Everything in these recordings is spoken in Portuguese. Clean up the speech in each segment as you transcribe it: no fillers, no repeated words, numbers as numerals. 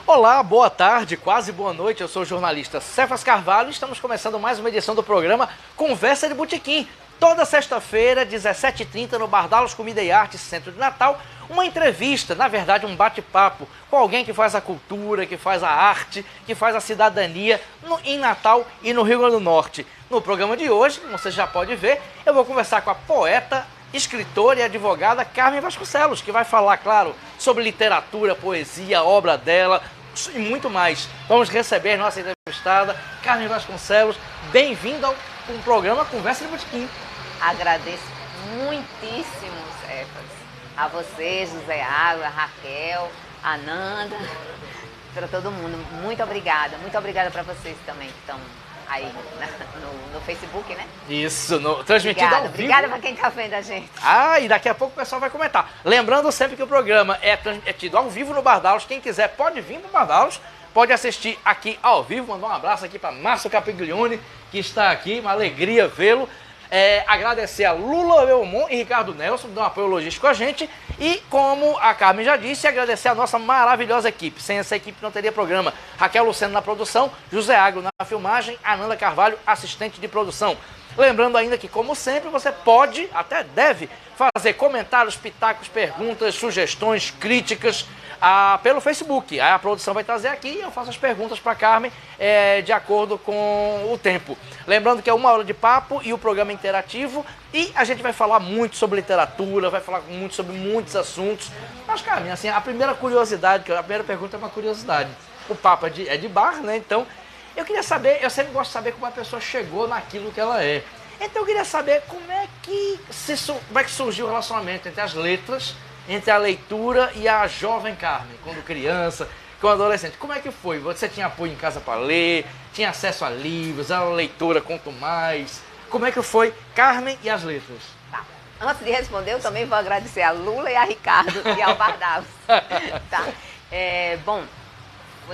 Olá, boa tarde, quase boa noite. Eu sou o jornalista Cefas Carvalho e estamos começando mais uma edição do programa Conversa de Botequim. Toda sexta-feira, 17h30, no Bardalos Comida e Arte, Centro de Natal, uma entrevista, na verdade um bate-papo com alguém que faz a cultura, que faz a arte, que faz a cidadania em Natal e no Rio Grande do Norte. No programa de hoje, como você já pode ver, eu vou conversar com a poeta, escritora e advogada Carmen Vasconcelos, que vai falar, claro, sobre literatura, poesia, obra dela e muito mais. Vamos receber nossa entrevistada, Carmen Vasconcelos. Bem-vinda ao programa Conversa de Botequim. Agradeço muitíssimo, Cefas, a você, José Água, a Raquel, a Nanda, para todo mundo. Muito obrigada para vocês também que estão aí no Facebook, né? Isso, transmitido ao vivo. Obrigada para quem está vendo a gente. E daqui a pouco o pessoal vai comentar. Lembrando sempre que o programa é tido ao vivo no Bardalos. Quem quiser pode vir para o Bardalos, pode assistir aqui ao vivo. Mandar um abraço aqui para Márcio Capiglione, que está aqui, uma alegria vê-lo. Agradecer a Lula Belmont e Ricardo Nelson, que dão apoio logístico a gente. E, como a Carmen já disse, agradecer a nossa maravilhosa equipe. Sem essa equipe não teria programa. Raquel Luceno na produção, José Agro na filmagem, Ananda Carvalho, assistente de produção. Lembrando ainda que, como sempre, você pode, até deve, fazer comentários, pitacos, perguntas, sugestões, críticas pelo Facebook. Aí a produção vai trazer aqui e eu faço as perguntas para a Carmen de acordo com o tempo. Lembrando que é 1 hora de papo e o programa é interativo e a gente vai falar muito sobre literatura, vai falar muito sobre muitos assuntos. Mas, Carmen, assim, a primeira pergunta é uma curiosidade. O papo é de bar, né? Então, eu queria saber, eu sempre gosto de saber como a pessoa chegou naquilo que ela é. Então eu queria saber como é que surgiu o relacionamento entre as letras, entre a leitura e a jovem Carmen, quando criança, quando adolescente. Como é que foi? Você tinha apoio em casa para ler, tinha acesso a livros, era leitora, quanto mais? Como é que foi Carmen e as letras? Tá. Antes de responder, eu também vou agradecer a Lula e a Ricardo e ao Bardalos. Tá? Bom,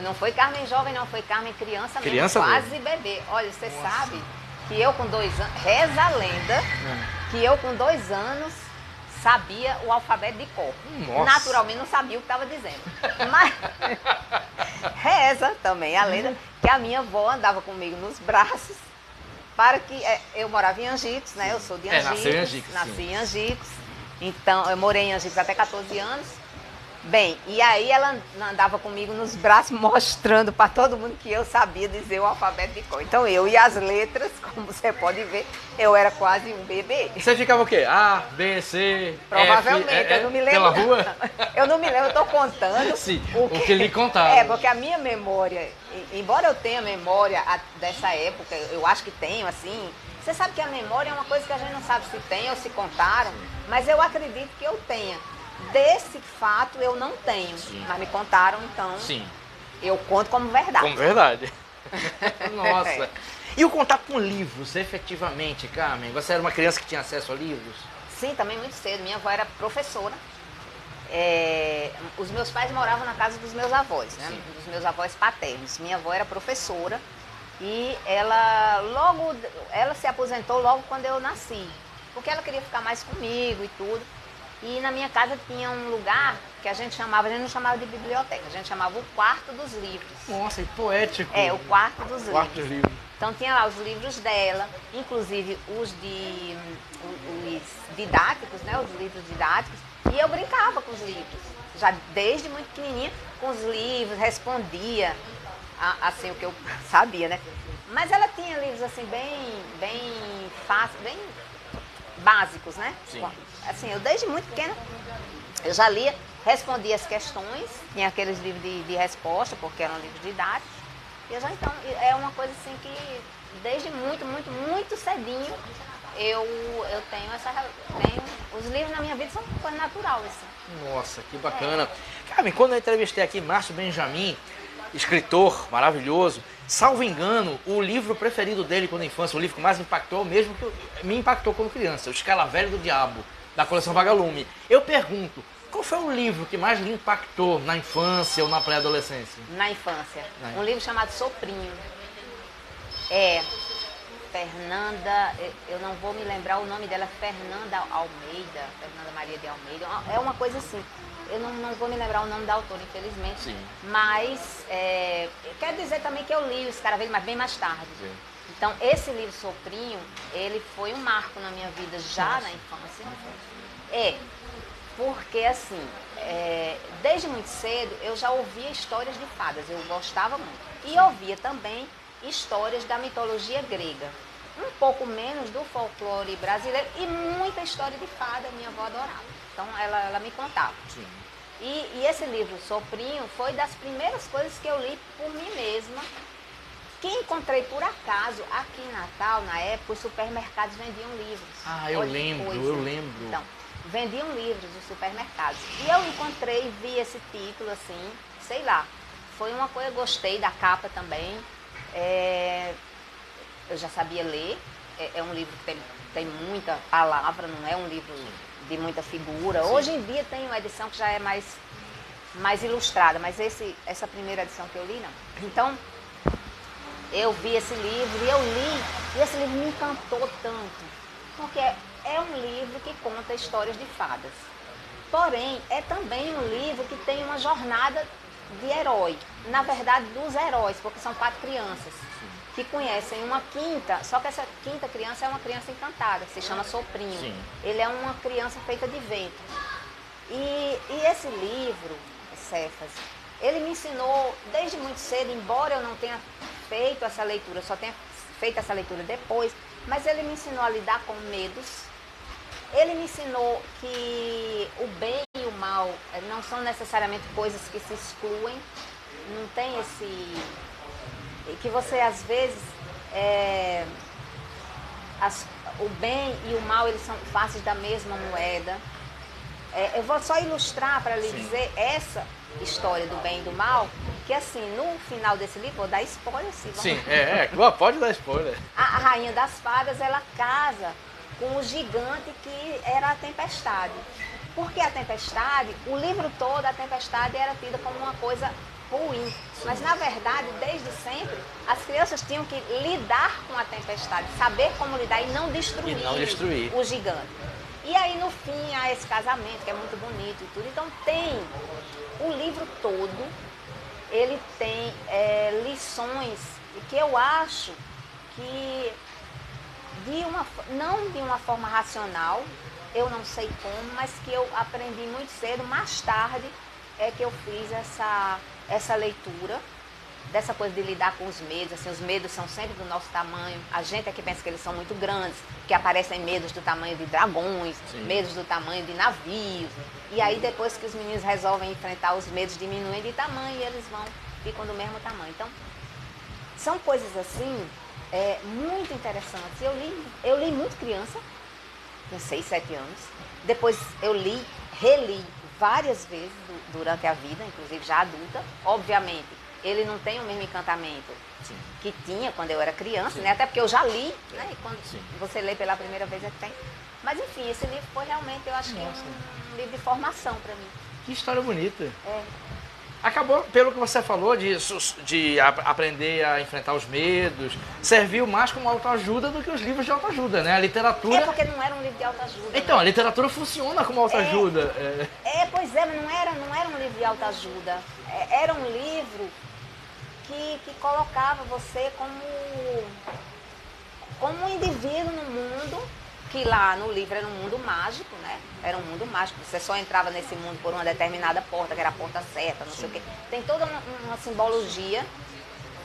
não foi Carmen jovem, não, foi Carmen criança mesmo, quase bebê. Olha, você sabe que eu com 2 anos, reza a lenda, que eu com 2 anos sabia o alfabeto de cor. Nossa. Naturalmente não sabia o que estava dizendo. Mas reza também a lenda que a minha avó andava comigo nos braços para que... eu morava em Angicos, né? Eu sou de Angicos. Nasci em Angicos. Então, eu morei em Angicos até 14 anos. Bem, e aí ela andava comigo nos braços mostrando para todo mundo que eu sabia dizer o alfabeto de cor. Então eu e as letras, como você pode ver, eu era quase um bebê. Você ficava o quê? A, B, C, provavelmente, F, eu não me lembro. Pela rua? Eu não me lembro, eu estou contando. Sim, o que lhe contava. Porque a minha memória, embora eu tenha memória dessa época, eu acho que tenho, assim... Você sabe que a memória é uma coisa que a gente não sabe se tem ou se contaram, mas eu acredito que eu tenha. Desse fato eu não tenho, mas me contaram, então eu conto como verdade. Como verdade. Nossa. E o contato com livros, efetivamente, Carmen? Você era uma criança que tinha acesso a livros? Sim, também muito cedo. Minha avó era professora. Os meus pais moravam na casa dos meus avós, né? Dos meus avós paternos. Minha avó era professora e ela se aposentou logo quando eu nasci, porque ela queria ficar mais comigo e tudo. E na minha casa tinha um lugar que a gente não chamava de biblioteca, a gente chamava o quarto dos livros. Nossa, e poético. O quarto dos livros. Então tinha lá os livros dela, inclusive os didáticos, né, os livros didáticos, e eu brincava com os livros, já desde muito pequenininha, com os livros, respondia, assim, o que eu sabia, né. Mas ela tinha livros assim bem fáceis, bem básicos, né? Sim. Assim, eu desde muito pequena, eu já lia, respondia as questões, tinha aqueles livros de resposta, porque eram livros didáticos, e eu já então, é uma coisa assim que desde muito cedinho, eu tenho os livros na minha vida são uma coisa natural, assim. Nossa, que bacana. Carmen, quando eu entrevistei aqui Márcio Benjamin, escritor maravilhoso, salvo engano, o livro preferido dele quando infância, o livro que mais impactou, mesmo que me impactou quando criança, O Escalavelho do Diabo, da coleção Vagalume. Eu pergunto, qual foi o livro que mais lhe impactou na infância ou na pré-adolescência? Na infância. Um livro chamado Soprinho. Fernanda, eu não vou me lembrar o nome dela, Fernanda Maria de Almeida, é uma coisa assim. Eu não vou me lembrar o nome da autora, infelizmente. Sim. Mas quer dizer também que eu li o Escaravelho, mas bem mais tarde. Sim. Então, esse livro Soprinho, ele foi um marco na minha vida já na infância. Porque assim, desde muito cedo eu já ouvia histórias de fadas, eu gostava muito. E ouvia também histórias da mitologia grega. Um pouco menos do folclore brasileiro e muita história de fada, minha avó adorava. Então ela me contava. Sim. E esse livro Soprinho foi das primeiras coisas que eu li por mim mesma, que encontrei por acaso aqui em Natal, na época, os supermercados vendiam livros. Ah, eu lembro. Então, vendiam livros nos supermercados. E eu encontrei, vi esse título assim, sei lá, foi uma coisa, gostei da capa também. Eu já sabia ler, é um livro que tem muita palavra, não é um livro de muita figura. Sim. Hoje em dia tem uma edição que já é mais ilustrada, mas essa primeira edição que eu li, não. Então, eu vi esse livro e eu li, e esse livro me encantou tanto, porque é um livro que conta histórias de fadas. Porém, é também um livro que tem uma jornada de herói, na verdade dos heróis, porque são 4 crianças que conhecem uma quinta, só que essa quinta criança é uma criança encantada, que se chama Soprinho. Sim. Ele é uma criança feita de vento. E esse livro, Cefas, ele me ensinou desde muito cedo, embora eu não tenha feito essa leitura, só tenha feito essa leitura depois, mas ele me ensinou a lidar com medos. Ele me ensinou que o bem e o mal não são necessariamente coisas que se excluem, não tem esse... que você às vezes, o bem e o mal, eles são faces da mesma moeda. Eu vou só ilustrar para lhe dizer essa história do bem e do mal, que assim, no final desse livro, vou dar spoiler, sim. Sim, pode dar spoiler. A rainha das fadas, ela casa com o gigante que era a tempestade. Porque a tempestade, o livro todo, a tempestade era tida como uma coisa ruim. Sim. Mas na verdade, desde sempre, as crianças tinham que lidar com a tempestade, saber como lidar e não destruir o gigante. E aí no fim há esse casamento, que é muito bonito e tudo. Então tem o livro todo, ele tem lições que eu acho que não de uma forma racional, eu não sei como, mas que eu aprendi muito cedo. Mais tarde é que eu fiz essa leitura, dessa coisa de lidar com os medos. Assim, os medos são sempre do nosso tamanho. A gente é que pensa que eles são muito grandes, que aparecem medos do tamanho de dragões, sim, medos do tamanho de navios. E aí depois que os meninos resolvem enfrentar os medos, diminuem de tamanho e eles ficam do mesmo tamanho. Então, são coisas assim, muito interessantes. Eu li muito criança, tinha 6, 7 anos. Depois eu reli várias vezes durante a vida, inclusive já adulta. Obviamente, ele não tem o mesmo encantamento, sim, que tinha quando eu era criança, né? Até porque eu já li, né? E quando você lê pela primeira vez é que tem. Mas enfim, esse livro foi realmente, eu acho que um livro de formação para mim. Que história bonita. Acabou, pelo que você falou, de aprender a enfrentar os medos, serviu mais como autoajuda do que os livros de autoajuda, né? A literatura... porque não era um livro de autoajuda. Então, né? A literatura funciona como autoajuda. Pois é, mas não era um livro de autoajuda. Era um livro que colocava você como um indivíduo no mundo, que lá no livro era um mundo mágico, né? Era um mundo mágico. Você só entrava nesse mundo por uma determinada porta, que era a porta certa, não sei o quê. Tem toda uma simbologia,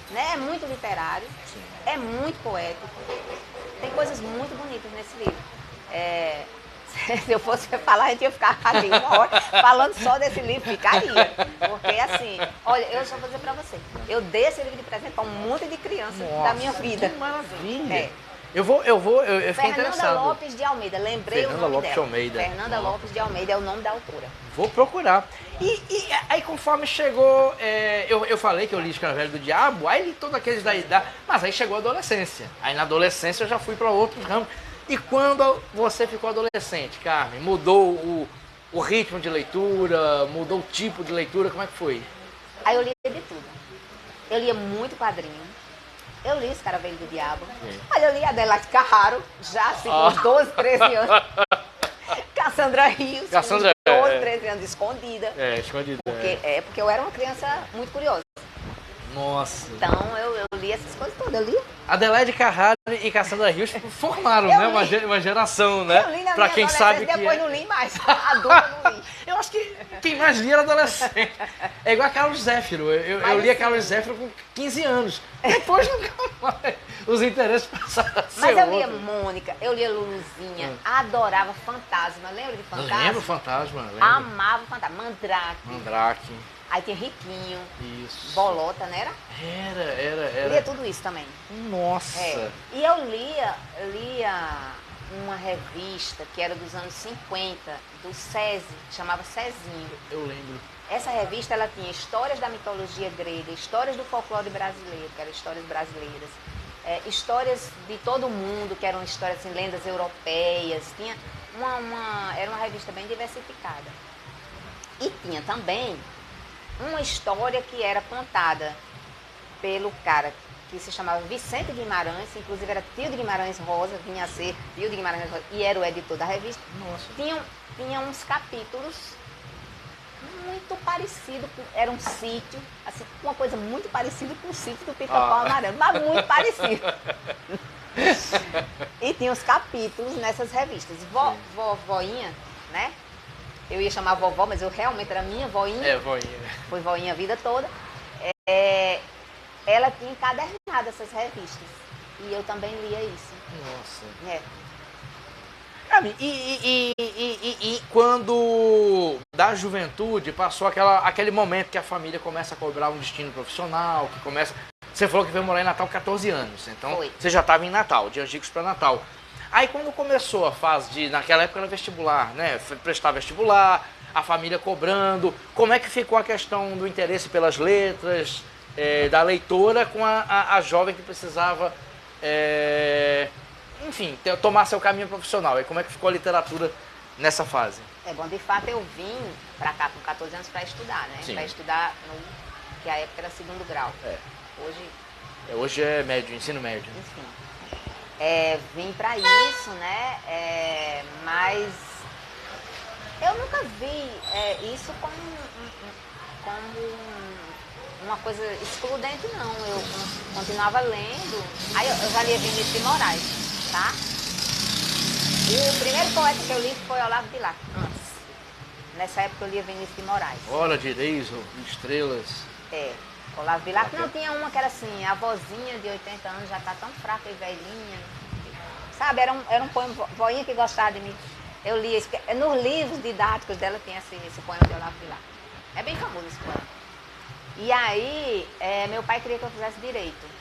né? É muito literário, sim, é muito poético. Tem coisas muito bonitas nesse livro. Se eu fosse falar, a gente ia ficar ali uma hora falando só desse livro, ficaria. Porque assim, olha, eu só vou dizer pra você, eu dei esse livro de presente pra um monte de crianças da minha vida. Que maravilha! Eu fiquei interessado. Fernanda Lopes de Almeida, lembrei o nome dela. Almeida. Fernanda Lopes de Almeida é o nome da autora. Vou procurar. E aí conforme chegou, eu falei que eu li Escaravelho do Diabo, aí li todos aqueles da idade, mas aí chegou a adolescência. Aí na adolescência eu já fui para outros ramos. E quando você ficou adolescente, Carmen, mudou o ritmo de leitura, mudou o tipo de leitura, como é que foi? Aí eu li de tudo. Eu lia muito quadrinho. Eu li Escaravelho do Diabo. Olha, eu li Adelaide Carraro, já assim, com 12, 13 anos. Cassandra Rios, com 12, 13 criando escondida. Escondida. Porque eu era uma criança muito curiosa. Nossa. Então eu li essas coisas todas, eu li. Adelaide Carrara e Cassandra Rios formaram, né? Uma geração, né? Eu li na pra minha quem sabe que depois não li mais. Adulta não li. Eu acho que quem mais lia era adolescente. É igual a Carlos Zéfiro. Eu li a Carlos Zéfiro com 15 anos. Depois nunca mais. Os interesses passaram a ser Mas eu lia outros. Mônica, eu lia Luluzinha, adorava Fantasma. Lembra de Fantasma? Lembro Fantasma, lembro. Amava Fantasma. Mandrake. Aí tinha Riquinho. Isso. Bolota, não era? Era. Eu lia tudo isso também. Nossa. E eu lia uma revista que era dos anos 50, do SESI, chamava Cezinho. Eu lembro. Essa revista, ela tinha histórias da mitologia grega, histórias do folclore brasileiro, que eram histórias brasileiras, histórias de todo mundo, que eram histórias, assim, lendas europeias. Tinha era uma revista bem diversificada. E tinha também uma história que era contada pelo cara que se chamava Vicente Guimarães, inclusive era tio de Guimarães Rosa, vinha a ser tio de Guimarães Rosa e era o editor da revista. Nossa. Tinha uns capítulos muito parecidos, era um sítio, assim, uma coisa muito parecida com o sítio do Pica-Pau Amarelo, mas muito parecido. E tinha os capítulos nessas revistas. Voinha, né? Eu ia chamar vovó, mas eu realmente era minha voinha. Voinha. Foi voinha a vida toda. Ela tinha encadernado essas revistas. E eu também lia isso. Nossa. E quando da juventude passou aquele momento que a família começa a cobrar um destino profissional, que começa... Você falou que veio morar em Natal com 14 anos, então você já estava em Natal, de Angicos para Natal. Aí quando começou a fase de, naquela época era vestibular, né? Prestar vestibular, a família cobrando, como é que ficou a questão do interesse pelas letras, da leitora com a jovem que precisava, enfim, tomar seu caminho profissional? E como é que ficou a literatura nessa fase? Bom, de fato eu vim pra cá com 14 anos para estudar, né? Para estudar que a época era segundo grau. Hoje é médio, ensino médio. Enfim. Vim para isso, né? Mas eu nunca vi isso como uma coisa excludente, não. Eu continuava lendo. Aí eu já lia Vinícius de Moraes, tá? O primeiro poeta que eu li foi Olavo de Lá, antes. Nessa época eu lia Vinícius de Moraes. Hora de Reis, Estrelas. Olavo de Lá, que não tinha uma que era assim, a vozinha de 80 anos já tá tão fraca e velhinha. Sabe, era um poema, voinha que gostava de mim. Eu li, nos livros didáticos dela tem esse poema de Olavo de Lá. É bem famoso esse poema. E aí, meu pai queria que eu fizesse direito.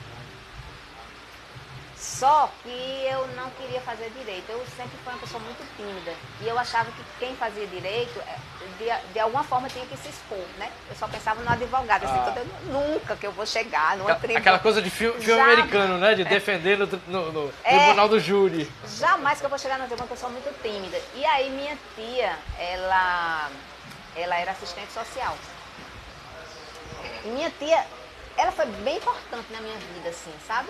Só que eu não queria fazer direito. Eu sempre fui uma pessoa muito tímida. E eu achava que quem fazia direito, de alguma forma, tinha que se expor, né? Eu só pensava no advogado. Assim, nunca que eu vou chegar numa tribuna. Aquela coisa de filme americano, né? De defender no tribunal do júri. Jamais que eu vou chegar numa tribuna, uma pessoa muito tímida. E aí minha tia, ela era assistente social. E minha tia, ela foi bem importante na minha vida, assim, sabe?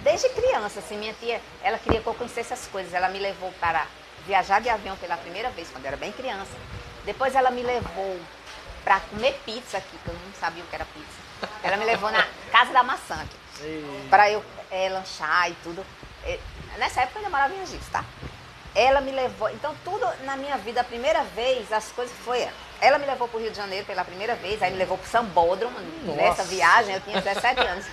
Desde criança, assim, minha tia, ela queria que eu conhecesse as coisas. Ela me levou para viajar de avião pela primeira vez, quando eu era bem criança. Depois ela me levou para comer pizza aqui, que eu não sabia o que era pizza. Ela me levou na Casa da Maçã aqui, para eu lanchar e tudo. Nessa época eu ainda morava em Angicos, tá? Ela me levou, então tudo na minha vida, a primeira vez, as coisas foi ela. Ela me levou para o Rio de Janeiro pela primeira vez, aí me levou para o Sambódromo, nessa viagem, eu tinha 17 anos.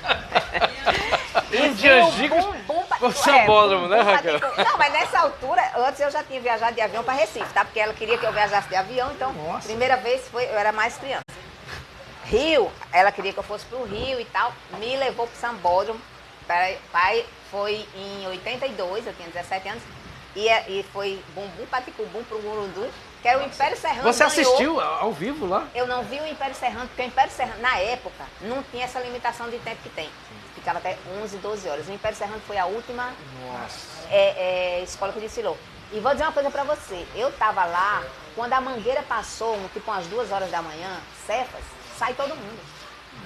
E de Angicos para o Sambódromo, né, Raquel? Não, mas nessa altura, antes eu já tinha viajado de avião para Recife, tá? Porque ela queria que eu viajasse de avião, então, primeira vez eu era mais criança. Rio, ela queria que eu fosse para o Rio e tal, me levou para o Sambódromo, pai foi em 82, eu tinha 17 anos, e foi bumbum, paticubum pro Gurundu, que era o Império Serrano. Você assistiu ao vivo lá? Eu não vi o Império Serrano, porque o Império Serrano, na época, não tinha essa limitação de tempo que tem. Ficava até 11, 12 horas. O Império Serrano foi a última escola que desfilou. E vou dizer uma coisa pra você, eu tava lá, quando a Mangueira passou, tipo umas 2 horas da manhã, Cefas, sai todo mundo.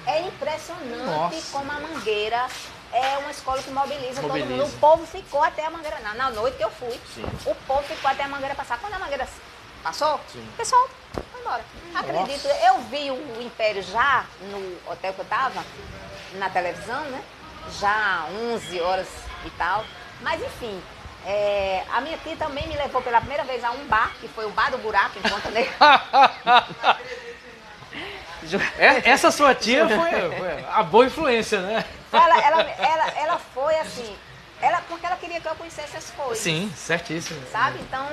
É impressionante como a Mangueira é uma escola que mobiliza todo mundo. O povo ficou até a Mangueira, na noite que eu fui, o povo ficou até a Mangueira passar. Quando a Mangueira passou, o pessoal embora. Acredito, eu vi o Império já no hotel que eu tava, na televisão, né? Já 11 horas e tal. Mas enfim, a minha tia também me levou pela primeira vez a um bar, que foi o Bar do Buraco, em Ponta Negra. Essa sua tia foi a boa influência, né? Ela foi assim, porque ela queria que eu conhecesse as coisas. Sim, certíssimo. Sabe? Então,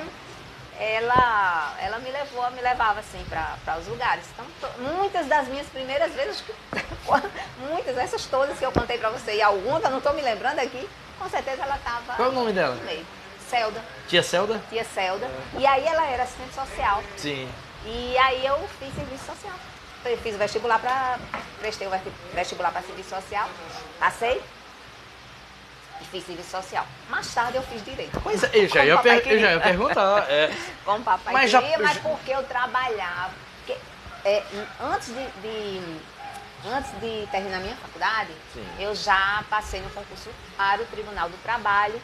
ela me levava assim para os lugares. Então, muitas das minhas primeiras vezes, muitas, essas todas que eu contei para você, e algumas eu não estou me lembrando aqui, com certeza ela estava. Qual é o nome dela? No meio. Celda. Tia Celda? Tia Celda. E aí ela era assistente social. Sim. E aí eu fiz serviço social. Eu fiz o vestibular prestei o vestibular para serviço social, passei e fiz serviço social. Mais tarde eu fiz direito. Pois é, eu já ia perguntar. Como o papai mas queria, mas porque eu trabalhava. Porque, antes de terminar minha faculdade, sim, eu já passei no concurso para o Tribunal do Trabalho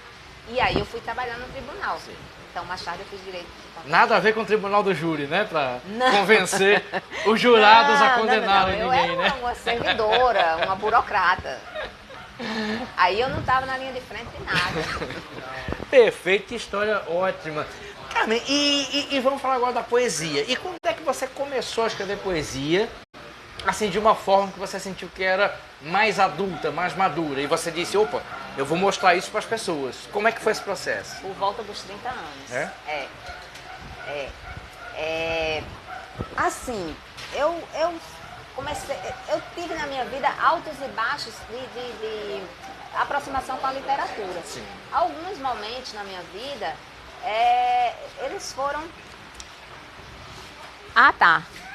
e aí eu fui trabalhar no tribunal. Sim. Então, mais tarde eu fiz direito. Nada a ver com o tribunal do júri, né? Para convencer os jurados a condenarem ninguém, né? Eu era uma servidora, uma burocrata. Aí eu não estava na linha de frente de nada. Perfeito, que história ótima. Carmen, e vamos falar agora da poesia. E quando é que você começou a escrever poesia, assim, de uma forma que você sentiu que era mais adulta, mais madura? E você disse, opa, eu vou mostrar isso para as pessoas. Como é que foi esse processo? Por volta dos 30 anos. Assim, eu comecei, eu tive na minha vida altos e baixos de aproximação com a literatura. Sim. Alguns momentos na minha vida, eles foram...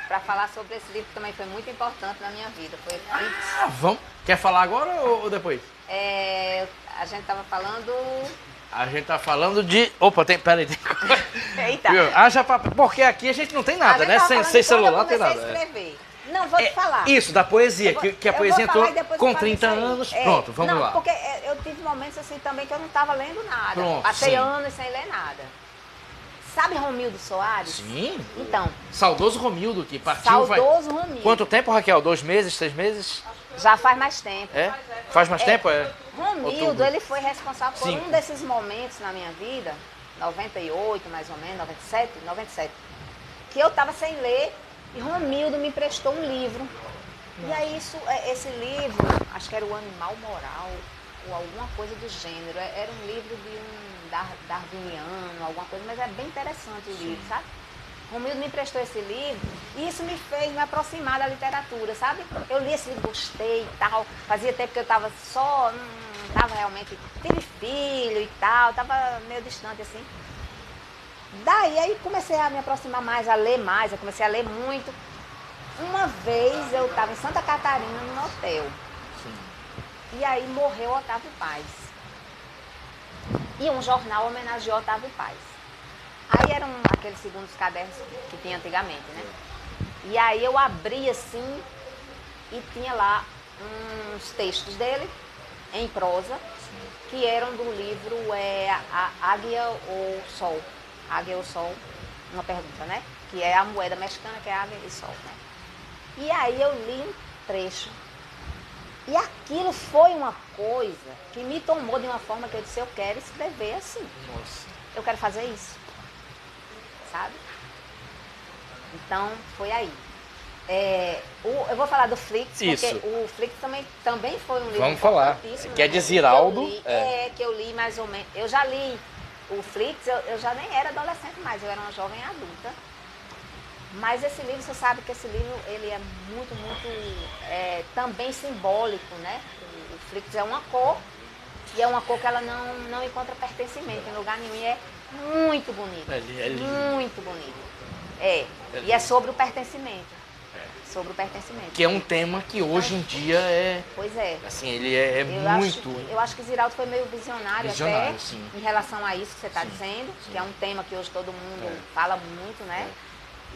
Para falar sobre esse livro que também foi muito importante na minha vida. Foi vamos. Quer falar agora ou depois? A gente estava falando... A gente tá falando de... Opa, peraí. Eita. Porque aqui a gente não tem nada, né? Sem celular não tem nada. Escrever. Não, vou te falar. Isso, da poesia, que a poesia entrou com 30 anos. Pronto, vamos lá. Porque eu tive momentos assim também que eu não estava lendo nada. Pronto, passei sim. anos sem ler nada. Sabe Romildo Soares? Sim. Então. Saudoso Romildo, que partiu... Saudoso Romildo. Quanto tempo, Raquel? 2 meses, 6 meses? Já faz mais tempo. Faz mais tempo? Romildo, ele foi responsável por 5. um desses momentos na minha vida, 98 mais ou menos, 97, que eu estava sem ler e Romildo me emprestou um livro. E aí esse livro, acho que era o Animal Moral ou alguma coisa do gênero, era um livro de um darwiniano, alguma coisa, mas é bem interessante o livro, sabe? Romildo me emprestou esse livro e isso me fez me aproximar da literatura, sabe? Eu li esse livro, gostei e tal, fazia tempo que eu estava só, não estava realmente, tive filho e tal, estava meio distante assim. Daí aí comecei a me aproximar mais, eu comecei a ler muito. Uma vez eu estava em Santa Catarina, num hotel, e aí morreu Otávio Paz. E um jornal homenageou Otávio Paz. Aí eram aqueles segundos cadernos que tinha antigamente, né? E aí eu abri assim e tinha lá uns textos dele em prosa, que eram do livro a Águia ou Sol. Águia ou Sol, uma pergunta, né? Que é a moeda mexicana, que é Águia e Sol, né? E aí eu li um trecho. E aquilo foi uma coisa que me tomou de uma forma que eu disse, eu quero escrever assim. Nossa. Eu quero fazer isso. Sabe? Então, foi aí. Eu vou falar do Flix, porque o Flix também foi um livro. Vamos falar. Que é de Ziraldo. Que eu li mais ou menos. Eu já li o Flix, eu já nem era adolescente mais, eu era uma jovem adulta. Mas esse livro, você sabe que esse livro ele é muito, muito também simbólico, né? O Flix é uma cor, e é uma cor que ela não encontra pertencimento em lugar nenhum, e é muito bonito. É lindo. Muito bonito. E é sobre o pertencimento. Sobre o pertencimento. Que é um tema que hoje em dia Pois é. Assim, ele é muito... Eu acho que Ziraldo foi meio visionário até, sim. Em relação a isso que você está dizendo, que é um tema que hoje todo mundo fala muito, né?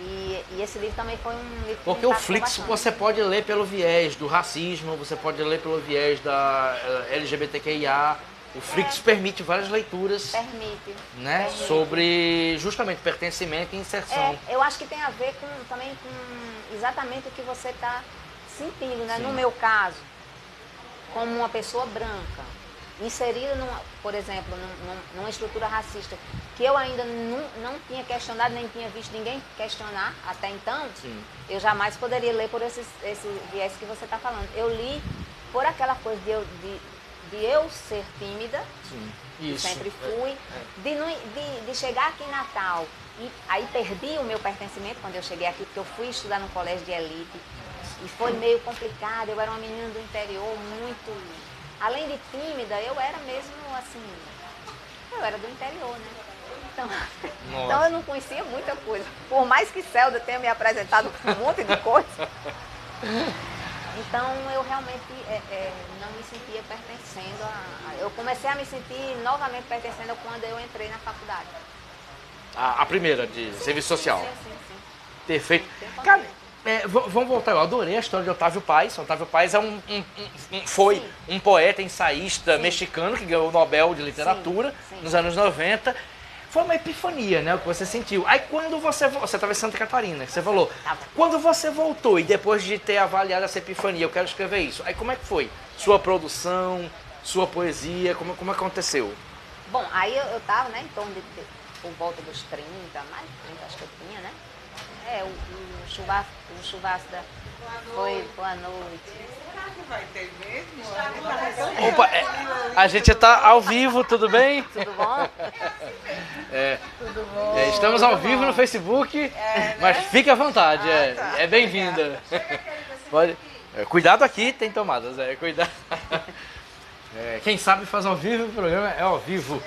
E esse livro também foi um livro que porque o Flix você pode ler pelo viés do racismo, você pode ler pelo viés da LGBTQIA, O Flix permite várias leituras. Permite. Né? Permite. Sobre justamente pertencimento e inserção. Eu acho que tem a ver também com exatamente o que você está sentindo, né? Sim. No meu caso, como uma pessoa branca, inserida, por exemplo, numa estrutura racista, que eu ainda não tinha questionado, nem tinha visto ninguém questionar até então, Sim. eu jamais poderia ler por esse viés que você está falando. Eu li por aquela coisa de eu ser tímida, Sim. Isso. sempre fui, de chegar aqui em Natal e aí perdi o meu pertencimento quando eu cheguei aqui, porque eu fui estudar no colégio de elite e foi meio complicado. Eu era uma menina do interior muito, além de tímida, eu era mesmo assim, eu era do interior, né? Então eu não conhecia muita coisa, por mais que Celda tenha me apresentado um monte de coisa. Então eu realmente não me sentia pertencendo eu comecei a me sentir novamente pertencendo quando eu entrei na faculdade. A primeira, de serviço social. Sim. Perfeito. Cara, vamos voltar, eu adorei a história de Otávio Paz. Otávio Paz é foi um poeta, ensaísta mexicano que ganhou o Nobel de Literatura nos anos 90. Foi uma epifania, né, o que você sentiu. Aí quando você estava em Santa Catarina, que você falou, quando você voltou e depois de ter avaliado essa epifania, eu quero escrever isso, aí como é que foi? Sua produção, sua poesia, como aconteceu? Bom, aí eu estava, né, em torno por volta dos 30, mais de 30 acho que eu tinha, né? O chuvasco foi boa noite. Vai ter mesmo? Opa, a gente está ao vivo, tudo bem? Tudo bom? Tudo bom? Estamos ao vivo no Facebook, né? mas fique à vontade, Tá. é bem-vinda. Pode, cuidado aqui, tem tomadas, cuidado. Quem sabe faz ao vivo, o programa é ao vivo.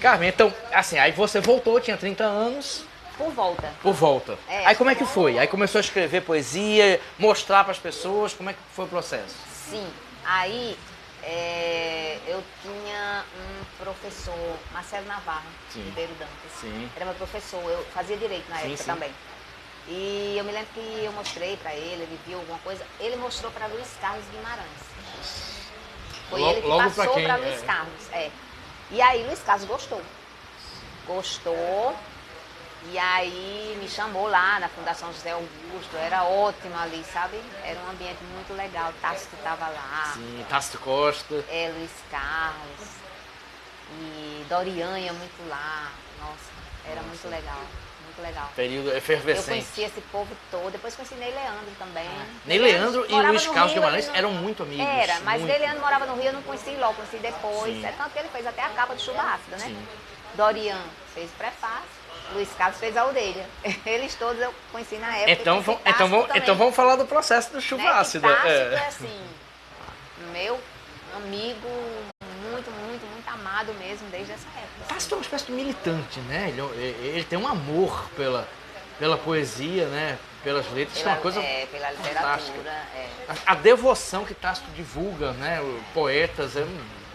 Carmen, então, assim, aí você voltou, tinha 30 anos. Por volta. Aí como é que foi? Aí começou a escrever poesia, mostrar para as pessoas, como é que foi o processo? Sim, aí eu tinha um professor, Marcelo Navarro, Ribeiro Dantas. Sim. Era meu professor, eu fazia direito na época também. E eu me lembro que eu mostrei para ele viu alguma coisa, ele mostrou para Luiz Carlos Guimarães. Foi ele que passou para Luiz Carlos. E aí Luiz Carlos gostou. E aí me chamou lá na Fundação José Augusto, era ótimo ali, sabe? Era um ambiente muito legal, Tácito estava lá. Sim, Tácito Costa. Luiz Carlos. E Dorian ia muito lá. Nossa, era muito legal, muito legal. Período efervescente. Eu conheci esse povo todo, depois conheci Ney Leandro também. Ney Leandro e Luiz Carlos Guimarães eram muito amigos. Mas Ney Leandro morava no Rio, eu não conheci logo, conheci depois. Tanto que ele fez até a capa do Chuva Ácida, né? Sim. Dorian fez o prefácio. Luiz Carlos fez a orelha. Eles todos eu conheci na época. Então vamos falar do processo do Chuva Ácida. Tácito é assim, meu amigo, muito amado mesmo desde essa época. Tácito é uma espécie de militante, né? Ele tem um amor pela poesia, né? Pelas letras, isso é uma coisa pela fantástica. literatura. A devoção que Tácito divulga, né? Poetas, é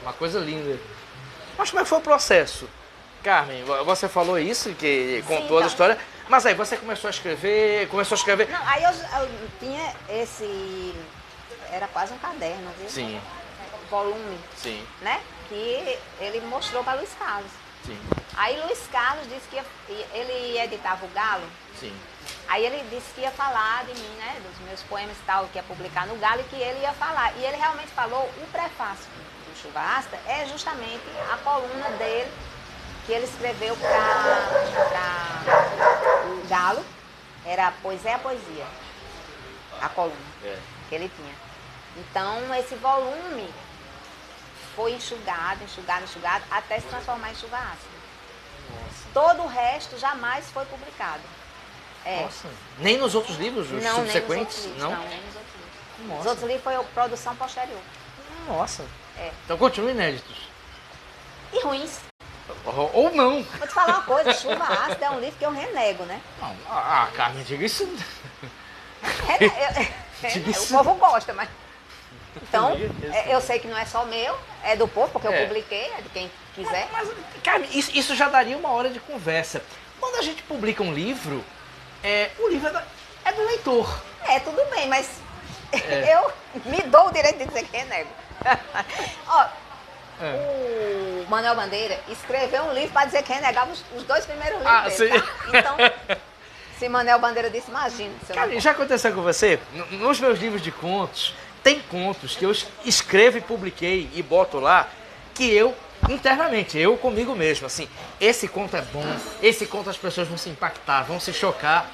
uma coisa linda. Mas como é que foi o processo? Carmen, você falou isso, que contou a história, mas aí você começou a escrever, Não, aí eu tinha era quase um caderno, viu? Sim. Volume. Sim. Né? Que ele mostrou para Luiz Carlos. Sim. Aí Luiz Carlos disse que ele editava o Galo. Sim. Aí ele disse que ia falar de mim, né? Dos meus poemas e tal, que ia publicar no Galo e que ele ia falar. E ele realmente falou, o prefácio do Chuva Ácida é justamente a coluna dele, que ele escreveu para o Galo, era Pois é a Poesia, a coluna que ele tinha. Então, esse volume foi enxugado, até se transformar em Chuva Ácida. Nossa. Todo o resto jamais foi publicado. Nossa. Nem nos outros livros subsequentes? Nem nos outros livros. Nossa. Os outros livros foi produção posterior. Nossa. Então continuam inéditos. E ruins. Ou não. Vou te falar uma coisa, Chuva Ácida é um livro que eu renego, né? Não. Carmen, diga isso. O povo gosta, mas... Então, eu sei que não é só meu, é do povo, porque eu publiquei, é de quem quiser. Mas Carmen, isso já daria uma hora de conversa. Quando a gente publica um livro, o livro é do leitor. Tudo bem, mas eu me dou o direito de dizer que renego. Ó, o Manuel Bandeira escreveu um livro para dizer que renegava os 2 primeiros livros sim. dele, tá? Então, se Manuel Bandeira disse, imagina. Cara, já aconteceu com você? Nos meus livros de contos, tem contos que eu escrevo e publiquei e boto lá, que eu, internamente, eu comigo mesmo, assim, esse conto é bom, esse conto as pessoas vão se impactar, vão se chocar,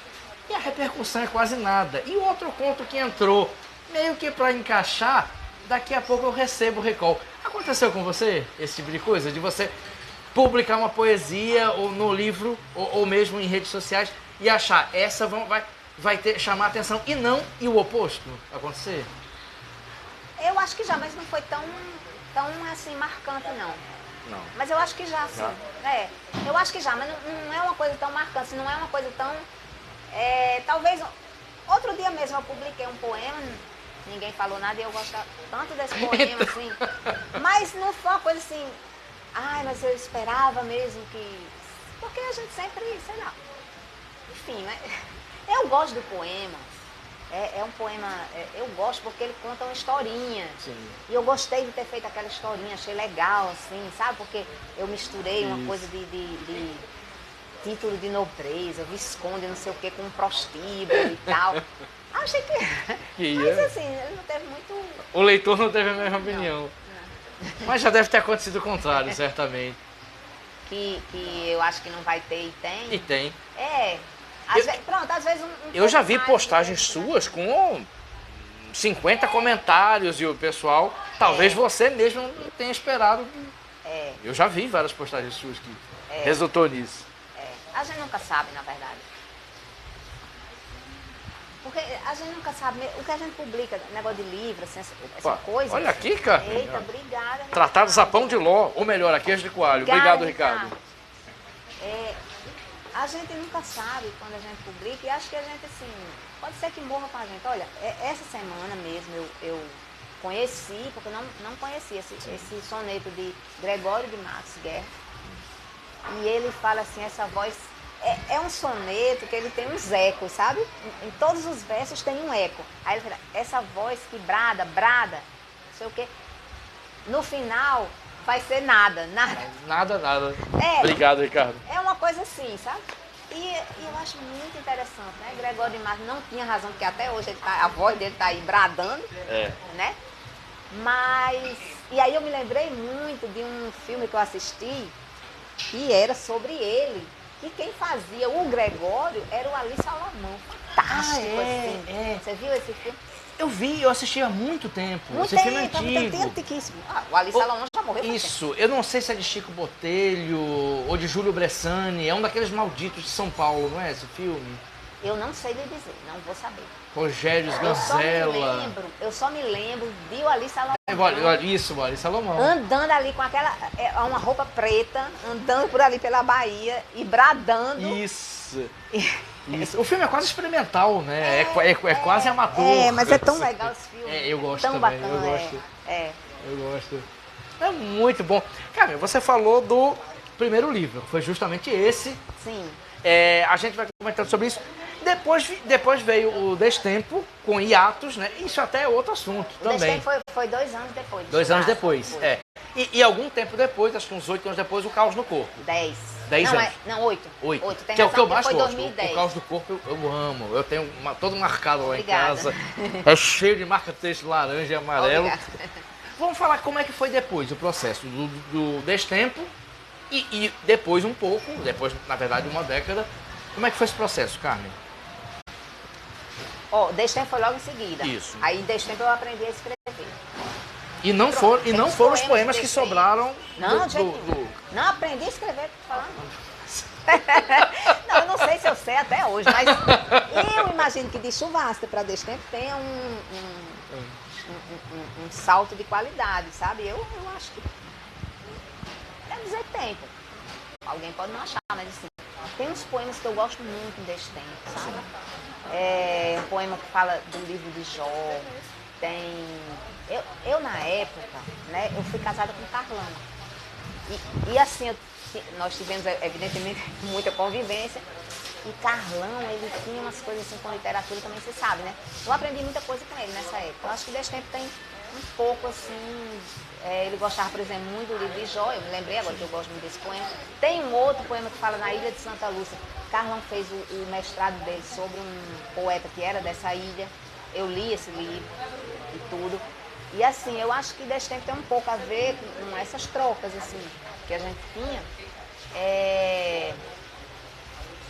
e a repercussão é quase nada. E o outro conto que entrou, meio que para encaixar, daqui a pouco eu recebo o recall. Aconteceu com você esse tipo de coisa? De você publicar uma poesia ou no livro, ou mesmo em redes sociais, e achar, essa vai chamar atenção, e não, e o oposto acontecer? Eu acho que já, mas não foi tão assim, marcante, não. Não. Mas eu acho que já, sim. Eu acho que já, mas não é uma coisa tão marcante, não é uma coisa tão... talvez, outro dia mesmo eu publiquei um poema, ninguém falou nada e eu gosto tanto desse poema, assim. Mas não foi uma coisa assim, ai, mas eu esperava mesmo que... Porque a gente sempre, sei lá, enfim, eu gosto do poema. É um poema, eu gosto porque ele conta uma historinha. Sim. E eu gostei de ter feito aquela historinha, achei legal, assim, sabe? Porque eu misturei uma coisa de título de nobreza, visconde, não sei o que, com um prostíbulo e tal. Achei que... Mas assim, ele não teve muito... O leitor não teve a mesma opinião. Não. Mas já deve ter acontecido o contrário, certamente. Que eu acho que não vai ter e tem. E tem. Às vezes eu já vi postagens suas com 50 comentários e o pessoal, talvez você mesmo não tenha esperado. Eu já vi várias postagens suas que resultou nisso. A gente nunca sabe, na verdade. Porque a gente nunca sabe, o que a gente publica, negócio de livro, assim, essa coisa. Olha aqui, cara. Eita, obrigada. Tratado Zapão de Ló, ou melhor, a queijo de coalho. Obrigado, Ricardo. A gente nunca sabe quando a gente publica e acho que a gente, assim, pode ser que morra com a gente. Olha, essa semana mesmo eu conheci, porque eu não conhecia esse soneto de Gregório de Matos Guerra. E ele fala assim, essa voz, é um soneto que ele tem uns ecos, sabe? Em todos os versos tem um eco. Aí ele fala, essa voz que brada, não sei o quê. No final, vai ser nada. Nada. Obrigado, Ricardo. É uma coisa assim, sabe? E eu acho muito interessante, né? Gregório de Matos não tinha razão, porque até hoje a voz dele tá aí bradando, né? Mas... E aí eu me lembrei muito de um filme que eu assisti, que era sobre ele. E quem fazia o Gregório era o Ali Salomão. Fantástico, assim. Você viu esse filme? Eu vi, eu assisti há muito tempo. Muito esse tempo, filme é antigo. Antiquíssimo. O Ali Salomão já morreu. Isso, eu não sei se é de Chico Botelho ou de Júlio Bressani. É um daqueles malditos de São Paulo, não é esse filme? Eu não sei lhe dizer, não vou saber. Rogério Sganzella. Eu só me lembro de o Ali Salomão. Isso, o Ali Salomão. Andando ali com uma roupa preta, andando por ali pela Bahia e bradando. Isso. O filme é quase experimental, né? É quase amador. Mas é tão legal esse filme. Eu gosto tão também. Bacana, Eu gosto. É muito bom. Cara, você falou do primeiro livro, foi justamente esse. Sim. A gente vai comentando sobre isso. Depois veio o Destempo, com hiatos, né? Isso até é outro assunto também. O Destempo foi 2 anos depois. 2 anos depois, E algum tempo depois, acho que uns 8 anos depois, o Caos no Corpo. 10 anos. Não, 8. 8. Tem que é o que eu mais foi gosto. 2010. O Caos do Corpo eu amo. Eu tenho todo marcado lá Obrigada. em casa. É cheio de marca-texto laranja e amarelo. Obrigada. Vamos falar como é que foi depois o processo do Destempo e depois um pouco, depois, na verdade, uma década. Como é que foi esse processo, Carmen? Destempo foi logo em seguida. Isso. Aí Destempo eu aprendi a escrever. E não foram os poemas que sobraram Não aprendi a escrever, tô falando. Não, eu não sei se eu sei até hoje, mas eu imagino que de Chuvasca para Destempo tenha um salto de qualidade, sabe? Eu acho que deve dizer tempo. Alguém pode não achar, mas assim, tem uns poemas que eu gosto muito desse tempo, sabe? Um poema que fala do livro de Jó, tem... Eu na época, né, eu fui casada com Carlão. E assim, nós tivemos, evidentemente, muita convivência. E Carlão, ele tinha umas coisas assim com literatura também, você sabe, né? Eu aprendi muita coisa com ele nessa época. Eu acho que desse tempo tem um pouco assim, ele gostava, por exemplo, muito do livro de Jó, eu me lembrei agora que eu gosto muito desse poema. Tem um outro poema que fala na Ilha de Santa Lúcia. Carlão fez o mestrado dele sobre um poeta que era dessa ilha. Eu li esse livro e tudo. E assim, eu acho que desse tempo tem um pouco a ver com essas trocas assim, que a gente tinha.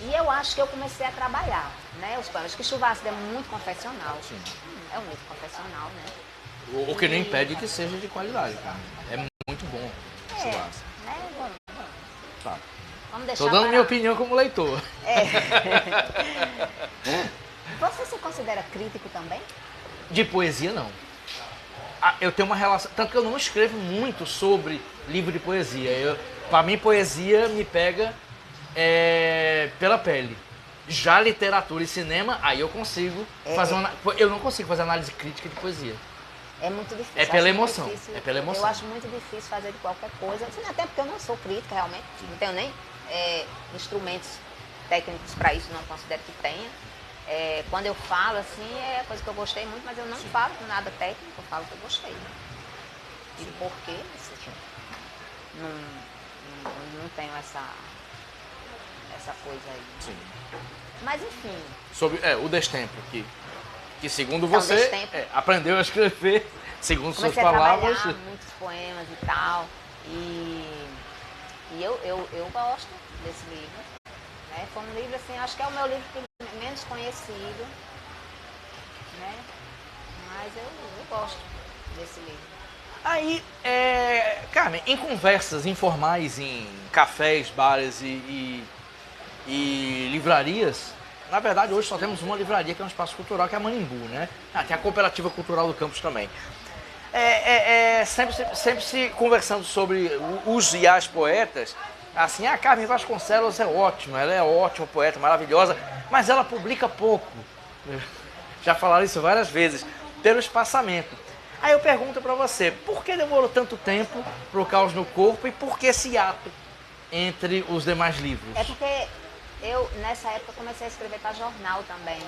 E eu acho que eu comecei a trabalhar, né, os poemas. Que Chuvasque é muito confessional. Sim. É um livro confessional, né? O que não impede que seja de qualidade, cara. É muito bom. Chuvasque. Né? Bom. Tá. Vamos deixar Tô dando minha opinião como leitor. Você se considera crítico também? De poesia, não. Eu tenho uma relação... Tanto que eu não escrevo muito sobre livro de poesia. Pra mim, poesia me pega pela pele. Já literatura e cinema, aí eu consigo fazer uma... Eu não consigo fazer análise crítica de poesia. É muito difícil. É pela emoção. É pela emoção. Eu acho muito difícil fazer de qualquer coisa. Assim, até porque eu não sou crítica, realmente. Não tenho nem instrumentos técnicos para isso, não considero que tenha. Quando eu falo, assim, é coisa que eu gostei muito, mas eu não falo nada técnico, eu falo que eu gostei. E por quê? Não tenho essa coisa aí. Sim. Mas enfim. Sobre o Destempo, que segundo Então, você Destempo, aprendeu a escrever, segundo suas comecei palavras. a trabalhar muitos poemas e tal. E eu gosto desse livro. Né? Foi um livro, assim, acho que é o meu livro menos conhecido. Né? Mas eu gosto desse livro. Aí, Carmen, em conversas informais, em cafés, bares e livrarias, na verdade hoje só temos uma livraria que é um espaço cultural, que é a Manimbu, né? Tem a Cooperativa Cultural do Campus também. Sempre se conversando sobre os e as poetas, assim, a Carmen Vasconcelos é ótima, ela é ótima poeta, maravilhosa, mas ela publica pouco. Já falaram isso várias vezes, pelo espaçamento. Aí eu pergunto pra você, por que demorou tanto tempo pro Caos no Corpo e por que esse ato entre os demais livros? É porque eu, nessa época, comecei a escrever para jornal também.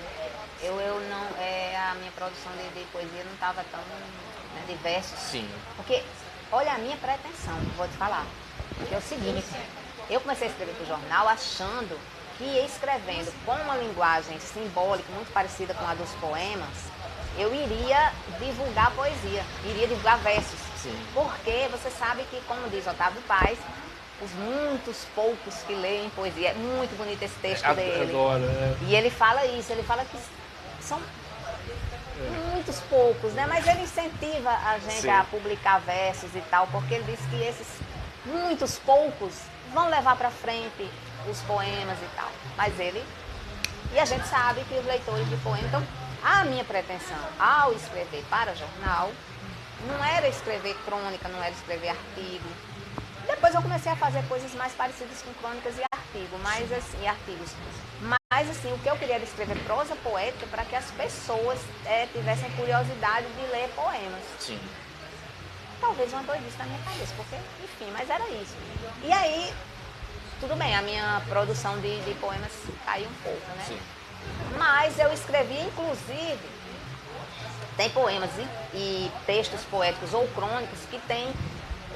A minha produção de poesia não estava tão de versos. Sim. Porque, olha a minha pretensão, vou te falar. Que é o seguinte, eu comecei a escrever para o jornal achando que escrevendo com uma linguagem simbólica muito parecida com a dos poemas, eu iria divulgar poesia, iria divulgar versos. Sim. Porque você sabe que, como diz Otávio Paz, os muitos poucos que leem poesia, é muito bonito esse texto dele. Adoro, E ele fala isso, ele fala que são muitos poucos, né? Mas ele incentiva a gente a publicar versos e tal, porque ele diz que esses muitos poucos vão levar para frente os poemas e tal. Mas e a gente sabe que os leitores de poemas, então, a minha pretensão ao escrever para jornal não era escrever crônica, não era escrever artigo. Depois eu comecei a fazer coisas mais parecidas com crônicas e artigos. Mas assim, o que eu queria era escrever prosa poética para que as pessoas tivessem curiosidade de ler poemas. Sim. Talvez uma doidice na minha cabeça, porque, enfim, mas era isso. E aí, tudo bem, a minha produção de poemas caiu um pouco, né? Sim. Mas eu escrevi, inclusive, tem poemas e textos poéticos ou crônicas que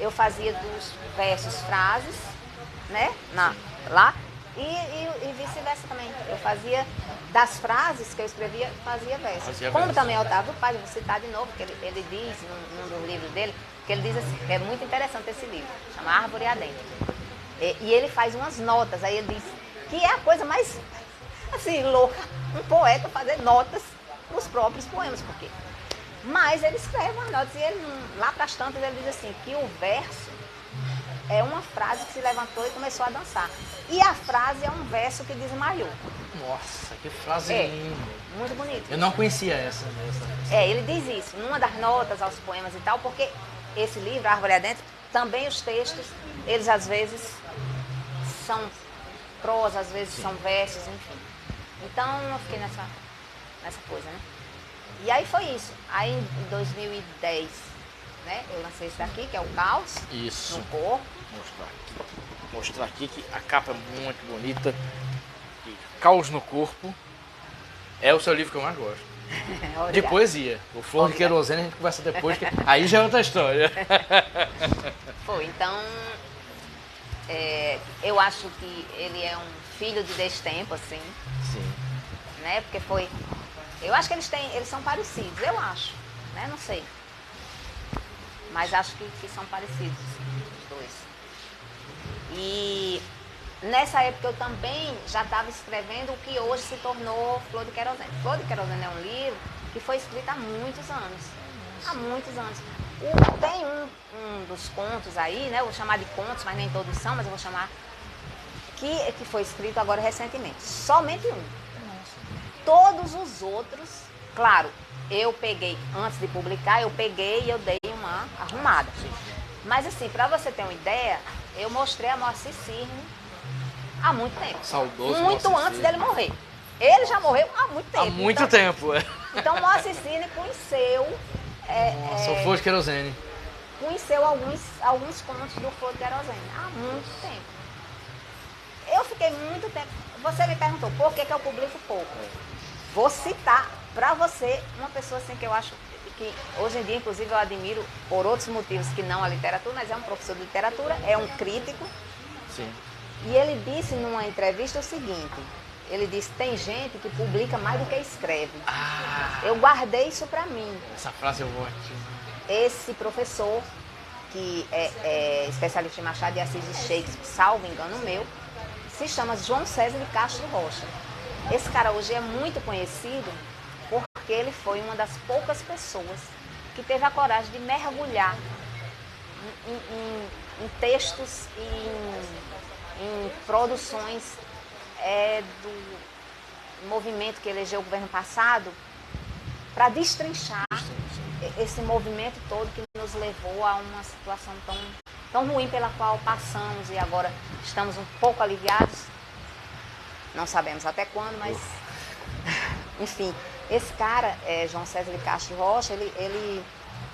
eu fazia dos versos frases, né, lá, e vice-versa também. Eu fazia das frases que eu escrevia, fazia versos. Como também Otávio Paz, vou citar de novo, que ele diz, num dos livros dele, que ele diz assim, é muito interessante esse livro, chama Árvore Adentro. E ele faz umas notas, aí ele diz que é a coisa mais, assim, louca, um poeta fazer notas nos próprios poemas, porque... Mas ele escreve umas notas e lá para as tantas ele diz assim, que o verso é uma frase que se levantou e começou a dançar. E a frase é um verso que desmaiou. Nossa, que frase linda. Muito bonito. Eu não conhecia essa. Ele diz isso, numa das notas aos poemas e tal, porque esse livro, Árvore Adentro, também os textos, eles às vezes são prosa, às vezes são versos, enfim. Então eu fiquei nessa coisa, né? E aí foi isso. Aí em 2010, né, eu lancei esse daqui, que é o Caos. Isso. No Corpo. Vou mostrar aqui que a capa é muito bonita. Aqui. Caos no Corpo. É o seu livro que eu mais gosto. De poesia. O Flor de Querosene a gente conversa depois, que aí já é outra história. Pô, então, eu acho que ele é um filho de destempo, assim. Sim. Né? Porque foi... Eu acho que eles são parecidos, eu acho. Né? Não sei. Mas acho que são parecidos, os dois. E nessa época eu também já estava escrevendo o que hoje se tornou Flor de Querosene. Flor de Querosene é um livro que foi escrito há muitos anos. Há muitos anos. Tem um dos contos aí, né? Eu vou chamar de contos, mas nem todos são, mas eu vou chamar, que foi escrito agora recentemente. Somente um. Todos os outros, claro, eu peguei, antes de publicar, eu peguei e eu dei uma arrumada. Mas assim, para você ter uma ideia, eu mostrei a Moacir Cirne há muito tempo. Saudoso muito Moacir antes Cirne. dele morrer. Ele já morreu há muito tempo. Há muito tempo, é. Então Moacir Cirne conheceu... Nossa, o Flor de Querosene. Conheceu alguns contos do Flor de Querosene há muito tempo. Eu fiquei muito tempo... Você me perguntou por que eu publico pouco. Vou citar para você uma pessoa assim que eu acho que hoje em dia, inclusive, eu admiro por outros motivos que não a literatura, mas é um professor de literatura, é um crítico. Sim. E ele disse numa entrevista o seguinte, ele disse, tem gente que publica mais do que escreve. Eu guardei isso para mim. Essa frase eu vou... Esse professor, que é especialista em Machado de Assis e Shakespeare, salvo engano meu, se chama João César de Castro Rocha. Esse cara hoje é muito conhecido porque ele foi uma das poucas pessoas que teve a coragem de mergulhar em textos e em produções do movimento que elegeu o governo passado para destrinchar esse movimento todo que nos levou a uma situação tão ruim pela qual passamos e agora estamos um pouco aliviados. Não sabemos até quando, mas... Enfim, esse cara, João César de Castro Rocha, ele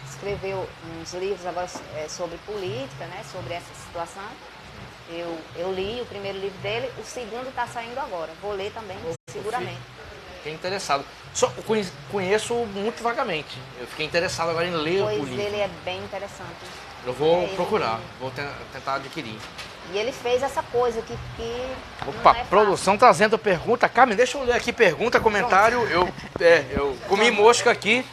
escreveu uns livros agora sobre política, né, sobre essa situação. Eu li o primeiro livro dele, o segundo está saindo agora. Vou ler também, seguramente. Fiquei interessado. Só conheço muito vagamente. Eu fiquei interessado agora em ler o livro. Pois ele é bem interessante. Eu vou procurar, vou tentar adquirir. E ele fez essa coisa que Opa, produção trazendo pergunta. Carmen, deixa eu ler aqui pergunta, comentário. Eu comi mosca aqui.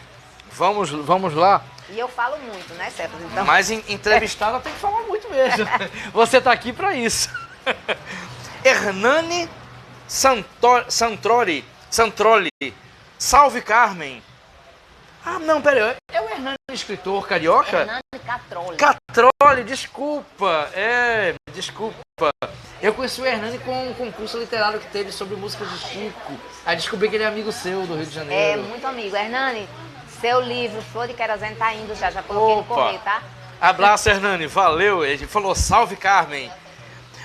Vamos lá. E eu falo muito, né, Sérgio? Então... Mas entrevistada tem que falar muito mesmo. Você está aqui para isso. Hernani Santroli. Salve, Carmen. Ah, não, peraí. É o Hernani, escritor carioca? Hernani Catroli. Catroli, desculpa. Desculpa. Eu conheci o Hernani com um concurso literário que teve sobre música de Chico. Aí descobri que ele é amigo seu do Rio de Janeiro. É, muito amigo. Hernani, seu livro Flor de Querosene tá indo já coloquei no correio, tá? Abraço, Hernani, valeu. Ele falou, salve, Carmen.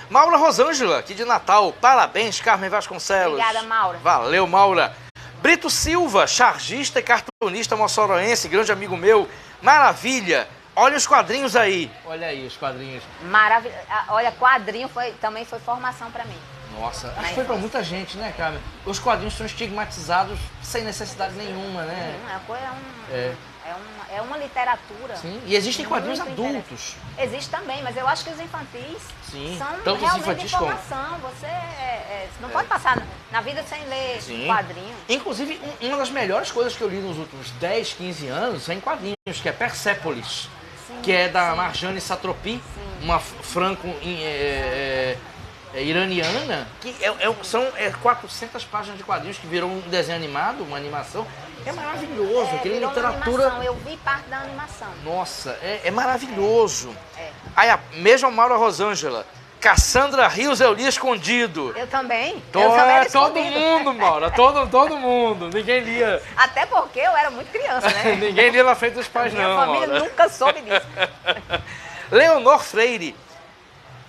Maura Rosângela, aqui de Natal. Parabéns, Carmen Vasconcelos. Obrigada, Maura. Valeu, Maura. Brito Silva, chargista e cartunista moçoroense, grande amigo meu. Maravilha. Olha os quadrinhos aí. Olha aí os quadrinhos. Maravilha. Olha, quadrinho também foi formação para mim. Nossa, acho que foi pra muita gente, né, Carmen? Os quadrinhos são estigmatizados sem necessidade nenhuma, né? É uma literatura. Sim, e existem quadrinhos adultos. Existe também, mas eu acho que os infantis são tanto realmente infantis informação. Você não pode passar na vida sem ler quadrinho. Inclusive, uma das melhores coisas que eu li nos últimos 10, 15 anos é em quadrinhos, que é Persépolis, que é da Marjane Satrapi, uma franco iraniana, que são 400 páginas de quadrinhos que virou um desenho animado, uma animação. É maravilhoso, aquele literatura... Eu vi parte da animação. Nossa, é maravilhoso. Aí a mesma Maura Rosângela, Cassandra Rios eu li escondido. Eu também. Todo mundo, Maura, todo mundo. Ninguém lia. Até porque eu era muito criança, né? Ninguém lia na frente dos pais, Minha família Maura. nunca soube disso. Leonor Freire.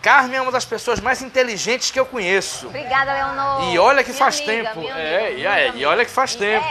Carmen é uma das pessoas mais inteligentes que eu conheço. Obrigada, Leonor. E olha que minha faz amiga, tempo. minha E olha que faz tempo.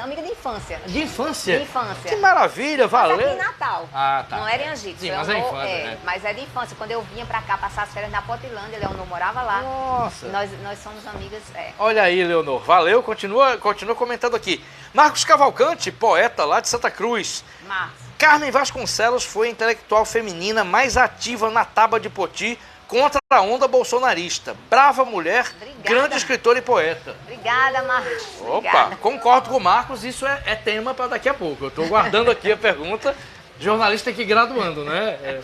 Amiga de infância. De infância? De infância. Que maravilha, valeu. Mas aqui em Natal. Ah, tá. Não era em Angicos. Sim, mas é Leonor, infância, né? Mas é de infância. Quando eu vinha pra cá passar as férias na Portilândia, Leonor morava lá. Nossa. Nós somos amigas. Olha aí, Leonor. Valeu, continua comentando aqui. Marcos Cavalcante, poeta lá de Santa Cruz. Marcos. Carmen Vasconcelos foi a intelectual feminina mais ativa na Tábua de Poti contra a onda bolsonarista. Brava mulher, Obrigada. grande escritora e poeta. Obrigada, Marcos. Opa, Obrigada. concordo com o Marcos, isso é tema para daqui a pouco. Eu estou guardando aqui a pergunta. Jornalista aqui graduando, né?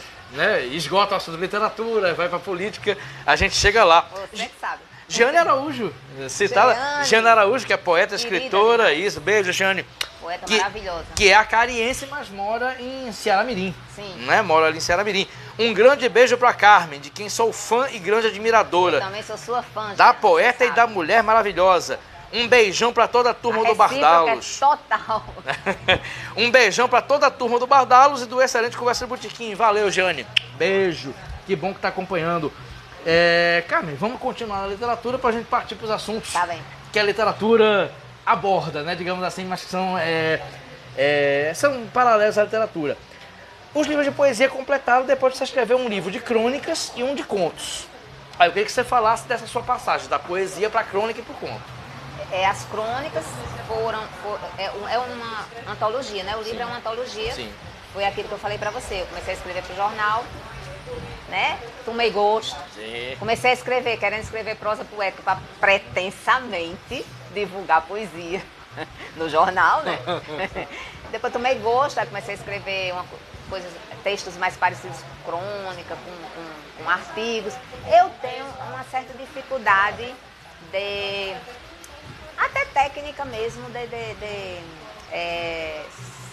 Esgota o assunto de literatura, vai para política, a gente chega lá. Você que sabe. Jane Araújo, citada. Jane Araújo, que é poeta, escritora, querida. Isso, beijo, Jane. Poeta maravilhosa. Que é acariense, mas mora em Ceará Mirim. Sim. Né? Mora ali em Ceará Mirim. Um grande beijo pra Carmen, de quem sou fã e grande admiradora. Eu também sou sua fã. Da já, poeta e da mulher maravilhosa. Um beijão pra toda a turma do Bardalos. Total. Um beijão pra toda a turma do Bardalos e do excelente Conversa de Botequim. Valeu, Jane. Beijo. Que bom que tá acompanhando. Carmen, vamos continuar na literatura pra gente partir pros assuntos Tá bem. que a literatura aborda, né? Digamos assim, mas que são paralelos à literatura. Os livros de poesia completaram depois de você escrever um livro de crônicas e um de contos. Aí eu queria que você falasse dessa sua passagem, da poesia para crônica e para o conto. As crônicas é uma antologia, né? O livro é uma antologia. Sim. Foi aquilo que eu falei pra você. Eu comecei a escrever pro jornal, né? Tomei gosto. Sim. Comecei a escrever, querendo escrever prosa poética para pretensamente divulgar poesia no jornal, né? Depois tomei gosto, aí comecei a escrever textos mais parecidos com crônica, com artigos. Eu tenho uma certa dificuldade até técnica mesmo,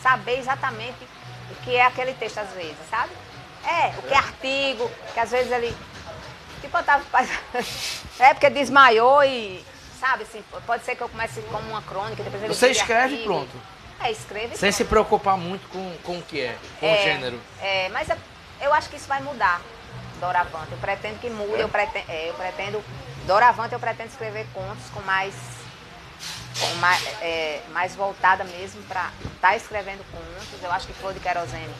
saber exatamente o que é aquele texto às vezes, sabe? O que é artigo, que às vezes ele... Tipo, eu tava... porque desmaiou e... Sabe, assim, pode ser que eu comece como uma crônica, depois ele... Você escreve e pronto. Escreve sem se preocupar muito com o que é, com o gênero. Mas eu acho que isso vai mudar, doravante. Eu pretendo que mude, doravante eu pretendo escrever contos mais voltada mesmo para estar escrevendo contos. Eu acho que Flor de Querosene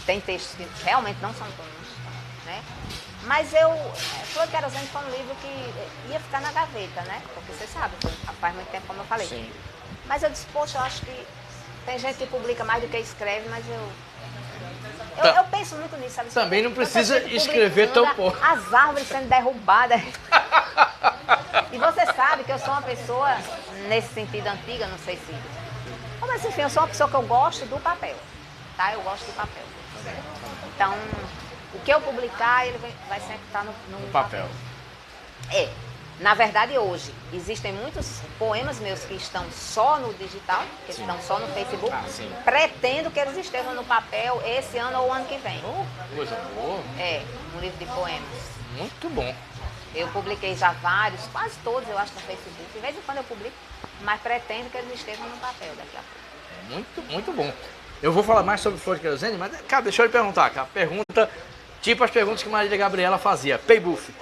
tem textos que realmente não são contos, né? Mas Flor de Querosene foi um livro que ia ficar na gaveta, né? Porque você sabe, faz muito tempo, como eu falei. Sim. Mas eu disse, poxa, eu acho que tem gente que publica mais do que escreve, mas eu penso muito nisso, sabe? Também não precisa escrever tão pouco. As árvores sendo derrubadas. E você sabe que eu sou uma pessoa, nesse sentido antiga, não sei se... Mas enfim, eu sou uma pessoa que eu gosto do papel, tá? Eu gosto do papel. Então, o que eu publicar, ele vai sempre estar no papel. Na verdade, hoje, existem muitos poemas meus que estão só no digital, que estão só no Facebook. Pretendo que eles estejam no papel esse ano ou o ano que vem. Coisa boa. Um livro de poemas. Muito bom. Eu publiquei já vários, quase todos, eu acho, no Facebook. De vez em quando eu publico, mas pretendo que eles estejam no papel daqui a pouco. Muito, muito bom. Eu vou falar mais sobre Flor de Querosene, mas, cara, deixa eu lhe perguntar, cara. Pergunta, tipo as perguntas que Marília Gabriela fazia. Peibuff.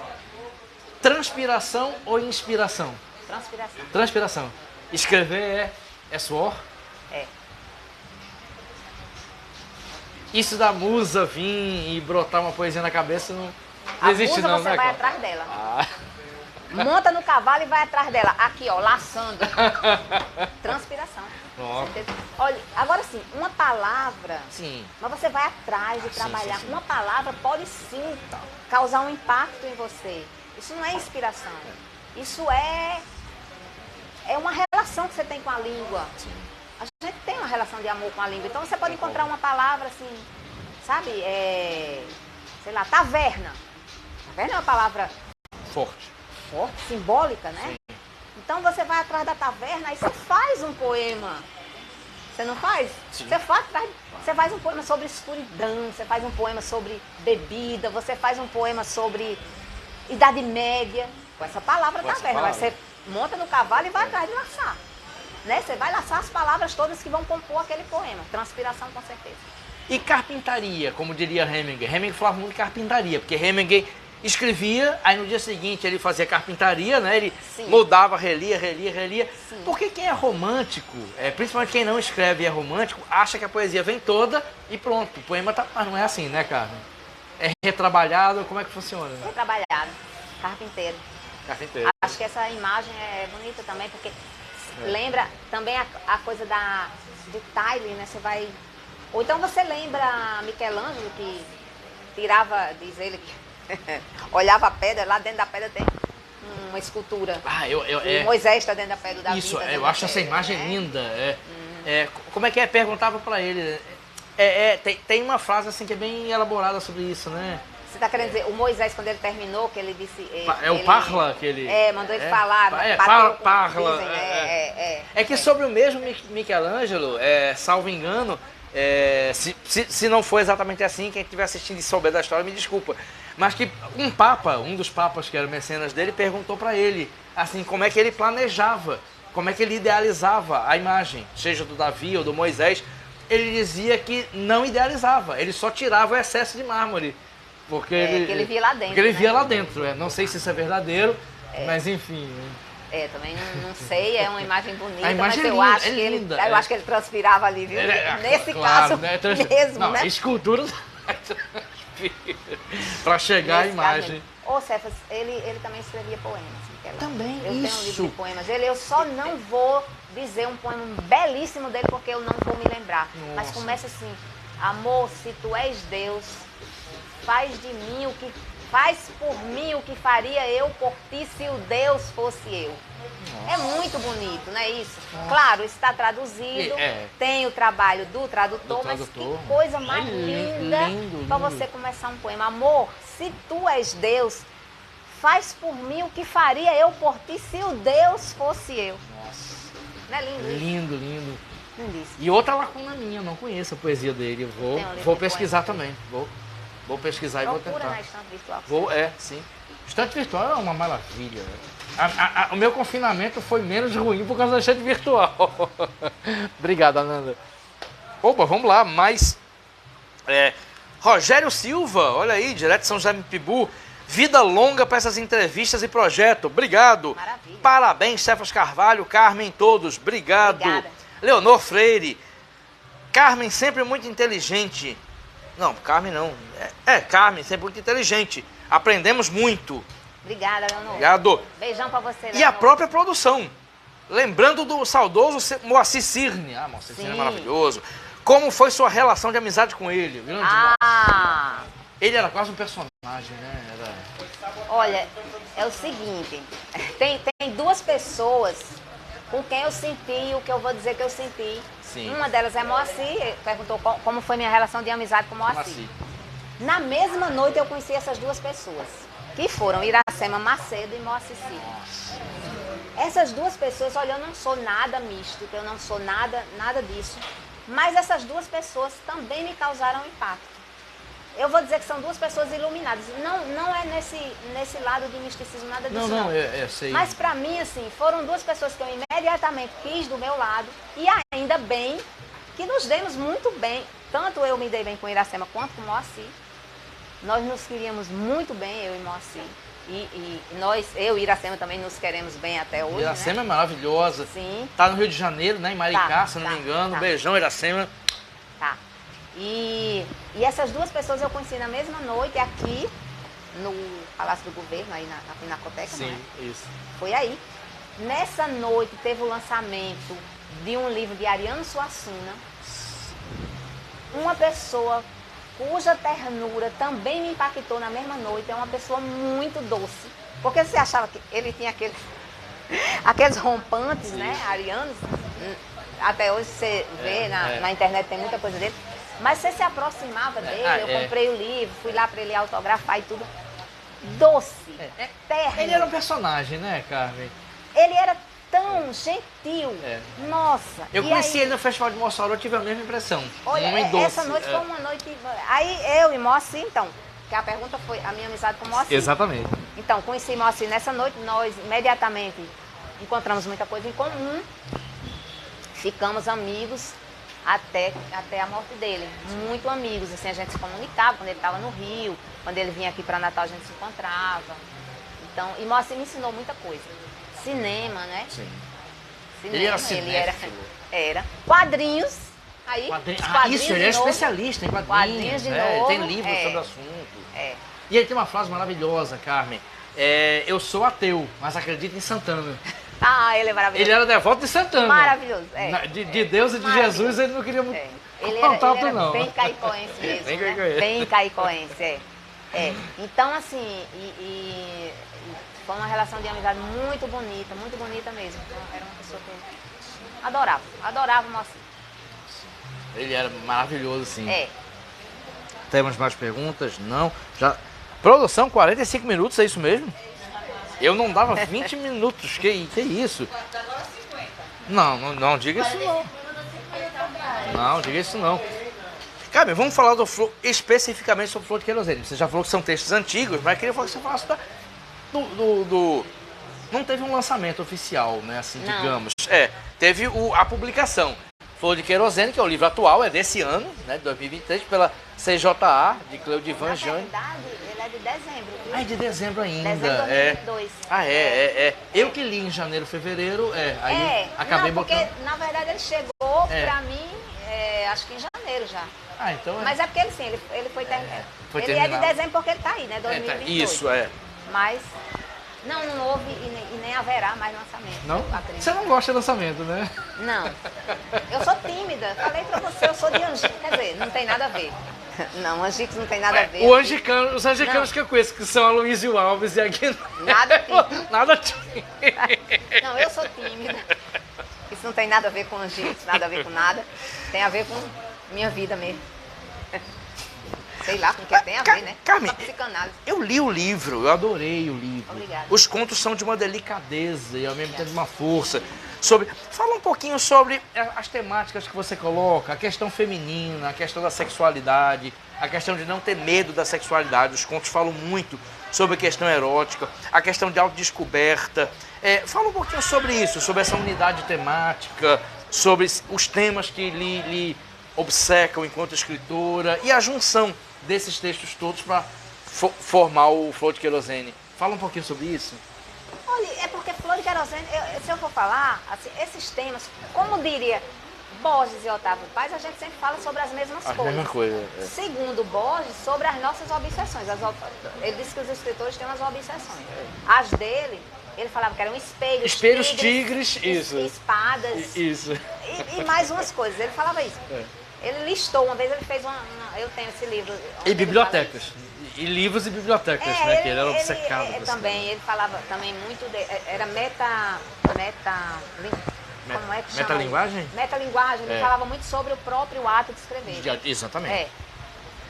Transpiração ou inspiração? Transpiração. Transpiração. Escrever é suor? Isso da musa vir e brotar uma poesia na cabeça não existe não, você né? Vai atrás dela. Monta no cavalo e vai atrás dela. Aqui, ó, laçando. Transpiração. Olha, agora sim, uma palavra, mas você vai atrás de trabalhar. Uma palavra pode sim causar um impacto em você. Isso não é inspiração. Isso é uma relação que você tem com a língua. A gente tem uma relação de amor com a língua. Então você pode encontrar uma palavra assim, sabe? Sei lá, taverna. Taverna é uma palavra forte, simbólica, né? Então você vai atrás da taverna e você faz um poema. Você não faz? Sim. Você faz um poema sobre escuridão, você faz um poema sobre bebida, você faz um poema sobre Idade Média, com essa palavra taverna. Você monta no cavalo e vai atrás de laçar. Né? Você vai laçar as palavras todas que vão compor aquele poema. Transpiração, com certeza. E carpintaria, como diria Hemingway. Hemingway falava muito de carpintaria, porque Hemingway escrevia, aí no dia seguinte ele fazia carpintaria, né? Ele mudava, relia. Sim. Porque quem é romântico, principalmente quem não escreve e é romântico, acha que a poesia vem toda e pronto. O poema tá... Mas não é assim, né, Carmen? É retrabalhado, como é que funciona? Retrabalhado, carpinteiro. Carpinteiro. Acho que essa imagem é bonita também, porque lembra também a coisa do Tyler, né? Você vai... Ou então você lembra Michelangelo, que tirava, diz ele, que olhava a pedra, lá dentro da pedra tem uma escultura. Moisés está dentro da pedra da Isso, vida. eu acho essa imagem linda. Como é que é? Perguntava para ele. Tem uma frase assim que é bem elaborada sobre isso, né? Você está querendo dizer, o Moisés, quando ele terminou, que ele disse... o Parla que ele... mandou ele falar. Parla. É que sobre o mesmo Michelangelo, salvo engano, se não for exatamente assim, quem estiver assistindo e souber da história, me desculpa. Mas que um dos papas, que era o mecenas dele, perguntou para ele, assim, como é que ele planejava, como é que ele idealizava a imagem, seja do Davi ou do Moisés. Ele dizia que não idealizava, ele só tirava o excesso de mármore. Porque ele via lá dentro. Porque ele via lá dentro. Não sei se isso é verdadeiro, mas enfim. Também não sei, é uma imagem bonita, a imagem mas eu acho que ele transpirava ali, viu? Nesse caso mesmo, não, né? Escultura para chegar à imagem. Ô, Cefas, ele também escrevia poemas. Também, eu tenho um livro de poemas dele, eu só não vou dizer um poema belíssimo dele porque eu não vou me lembrar. Nossa. Mas começa assim: amor, se tu és Deus, faz por mim o que faria eu por ti se o Deus fosse eu. Nossa. É muito bonito, não é isso? Nossa. Claro, está traduzido, tem o trabalho do tradutor, mas que coisa mais linda para você começar um poema. Amor, se tu és Deus, faz por mim o que faria eu por ti se o Deus fosse eu. Nossa. Não é lindo isso? Lindo. Lindíssimo. E outra lacuna minha, eu não conheço a poesia dele. Eu vou pesquisar também. Vou pesquisar e vou tentar. Procura na estante virtual. Sim. Estante virtual é uma maravilha. O meu confinamento foi menos ruim por causa da estante virtual. Obrigado, Ananda. Opa, vamos lá. Rogério Silva, olha aí, direto de São José do Pibu. Vida longa para essas entrevistas e projeto. Obrigado. Maravilha. Parabéns, Cefas Carvalho, Carmen, todos. Obrigado. Obrigada. Leonor Freire. Carmen sempre muito inteligente. Não, Carmen não. Carmen sempre muito inteligente. Aprendemos muito. Obrigada, Leonor. Obrigado. Beijão pra você, Leonor. E a própria produção. Lembrando do saudoso Moacir Cirne. Moacir Cirne é maravilhoso. Como foi sua relação de amizade com ele? Ele era quase um personagem, né? Olha, é o seguinte. Tem duas pessoas com quem eu senti o que eu vou dizer que eu senti. Sim. Uma delas é Moacir, perguntou como foi minha relação de amizade com Moacir. Na mesma noite eu conheci essas duas pessoas, que foram Iracema Macedo e Moacir Cirne. Essas duas pessoas, olha, eu não sou nada mística, eu não sou nada disso, mas essas duas pessoas também me causaram impacto. Eu vou dizer que são duas pessoas iluminadas. Não é nesse lado de misticismo, nada disso. Não, eu sei. Mas pra mim, assim, foram duas pessoas que eu imediatamente quis do meu lado e ainda bem que nos demos muito bem. Tanto eu me dei bem com Iracema quanto com Moacir. Nós nos queríamos muito bem, eu e Moacir. E eu e Iracema também nos queremos bem até hoje. Iracema, né? É maravilhosa. Sim. Tá no Rio de Janeiro, né? Em Maricá, se não me engano. Beijão, Iracema. Tá. E essas duas pessoas eu conheci na mesma noite aqui no Palácio do Governo, aí na Pinacoteca. Sim, não é? isso. Foi aí. Nessa noite teve o lançamento de um livro de Ariano Suassuna. Uma pessoa cuja ternura também me impactou na mesma noite. É uma pessoa muito doce. Porque você achava que ele tinha aqueles rompantes, sim, né, arianos. Até hoje você vê na internet, tem muita coisa dele. Mas você se aproximava dele, eu comprei o livro, fui lá para ele autografar e tudo. Doce, terno. Ele era um personagem, né, Carmen? Ele era tão gentil. Nossa. Eu conheci ele no Festival de Mossoró, eu tive a mesma impressão. Olha, essa noite foi uma noite... Aí eu e Moacir, então, que a pergunta foi a minha amizade com Moacir. Exatamente. Então, conheci Moacir nessa noite, nós imediatamente encontramos muita coisa em comum, ficamos amigos. até a morte dele. Muito amigos, assim, a gente se comunicava quando ele estava no Rio, quando ele vinha aqui para Natal a gente se encontrava. Então, e Moacir me ensinou muita coisa. Cinema, né? Sim. Cinema, Ele era cinéfilo. Era. Quadrinhos. Aí, quadrinhos isso, ele é especialista em quadrinhos. De novo. Tem livros sobre o assunto. É. E ele tem uma frase maravilhosa, Carmen. Eu sou ateu, mas acredito em Santana. Ah, ele é maravilhoso. Ele era devoto de Santana. Maravilhoso, De Deus e de Jesus ele não queria muito Ele contato, era não. bem caicoense mesmo, Bem né? caicoense. Bem caicoense, Então, assim, foi uma relação de amizade muito bonita mesmo. Então, era uma pessoa que eu adorava o Moacir. Ele era maravilhoso, sim. Temos mais perguntas? Não. Já. Produção, 45 minutos, é isso mesmo? Eu não dava 20 minutos, que isso? Não diga isso não. Não, diga isso não. Cabe, vamos falar especificamente sobre Flor de Querosene. Você já falou que são textos antigos, mas eu queria que você falasse Não teve um lançamento oficial, né, assim, não. digamos. Teve a publicação. Flor de Querosene, que é o livro atual, é desse ano, né, de 2023, pela CJA, de Cleodivan Jane. Na verdade, ele é de dezembro, viu? É de dezembro ainda. Dezembro de 2022. Eu que li em janeiro, fevereiro, aí acabei não, porque, botando... na verdade, ele chegou pra mim, acho que em janeiro já. Então Mas é porque ele, sim, ele foi terminado. Ele terminado. é de dezembro porque ele tá aí, né, 2022. Isso, Mas não houve e nem haverá mais lançamento. Não? Você não gosta de lançamento, né? Não. Eu sou tímida. Falei pra você, eu sou de Angicos. Quer dizer, não tem nada a ver. Não, Angicos não tem nada a ver. Os angicanos que eu conheço, que são a Luísio Alves e aqui... Nada tímida. Nada tímida. Não, eu sou tímida. Isso não tem nada a ver com Angicos, nada a ver com nada. Tem a ver com minha vida mesmo. Sei lá com o que tem a ver, né? Carmen, psicanálise. Eu li o livro, eu adorei o livro. Obrigada. Os contos são de uma delicadeza e ao mesmo tempo de uma força. Fala um pouquinho sobre as temáticas que você coloca, a questão feminina, a questão da sexualidade, a questão de não ter medo da sexualidade. Os contos falam muito sobre a questão erótica, a questão de autodescoberta. Fala um pouquinho sobre isso, sobre essa unidade temática, sobre os temas que lhe obcecam enquanto escritora e a junção desses textos todos para formar o Flor de Querosene. Fala um pouquinho sobre isso. Olha, é porque Flor de Querosene, se eu for falar, assim, esses temas, como diria Borges e Otávio Paz, a gente sempre fala sobre as mesmas coisas. A mesma coisa. Segundo Borges, sobre as nossas obsessões. Ele disse que os escritores têm umas obsessões. As dele, ele falava que eram espelhos, tigres, isso. Espadas. Isso. E mais umas coisas. Ele falava isso. Ele listou, uma vez ele fez eu tenho esse livro. E bibliotecas. E livros e bibliotecas, né? Que ele era obcecado. Também, ele falava também muito era como é que chama? Metalinguagem? Metalinguagem, ele falava muito sobre o próprio ato de escrever. Exatamente.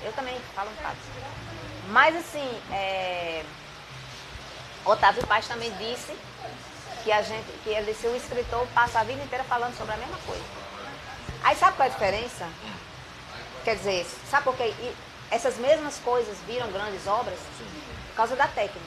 Eu também falo um bocado. Mas assim, Otávio Paz também disse que ele disse, o escritor passa a vida inteira falando sobre a mesma coisa. Aí sabe qual é a diferença? Quer dizer, sabe por quê? Essas mesmas coisas viram grandes obras? Sim. Por causa da técnica.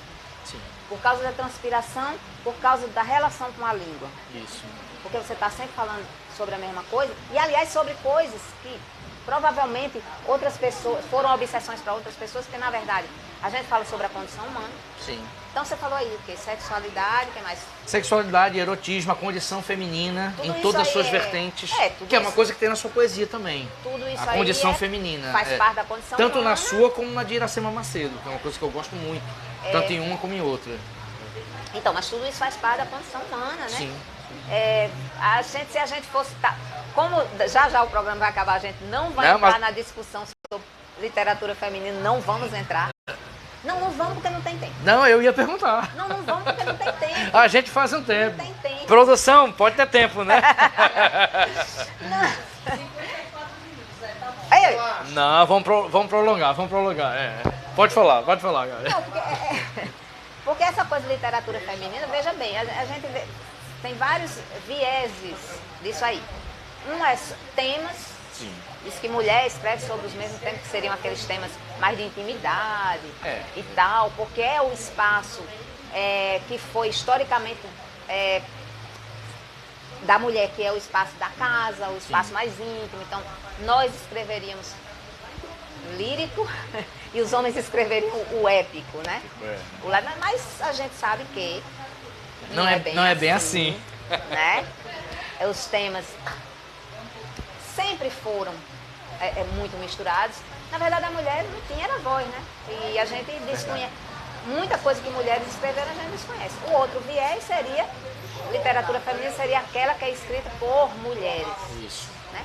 Sim. Por causa da transpiração, por causa da relação com a língua. Isso. Porque você está sempre falando sobre a mesma coisa. E, aliás, sobre coisas que provavelmente outras pessoas foram obsessões para outras pessoas, porque, na verdade, a gente fala sobre a condição humana. Sim. Então, você falou aí o quê? Sexualidade, o que mais? Sexualidade, erotismo, a condição feminina tudo em todas as suas é... vertentes, tudo que é uma coisa que tem na sua poesia também. Tudo isso a condição aí feminina. Faz parte da condição tanto humana. na sua como na de Iracema Macedo, que é uma coisa que eu gosto muito. Tanto em uma como em outra. Então, mas tudo isso faz parte da condição humana, né? Sim. Se a gente fosse... Como já o programa vai acabar, a gente não vai entrar na discussão sobre literatura feminina, não vamos entrar. Não vamos porque não tem tempo. Não, eu ia perguntar. Não vamos porque não tem tempo. A gente faz um tempo. Não tem tempo. Produção, pode ter tempo, né? Não, vamos prolongar. Pode falar, galera. Não, porque essa coisa de literatura feminina, veja bem, a gente tem vários vieses disso aí. Um é temas. Sim. Diz que mulher escreve sobre os mesmos temas, que seriam aqueles temas mais de intimidade e tal, porque é o espaço que foi historicamente da mulher, que é o espaço da casa, o espaço mais íntimo. Então, nós escreveríamos lírico e os homens escreveriam o épico, né? Mas a gente sabe que não é bem assim. Né? Os temas sempre foram muito misturados. Na verdade, a mulher não tinha era voz, né? E a gente desconhece. Muita coisa que mulheres escreveram a gente desconhece. O outro viés seria, literatura feminina seria aquela que é escrita por mulheres. Isso. Né?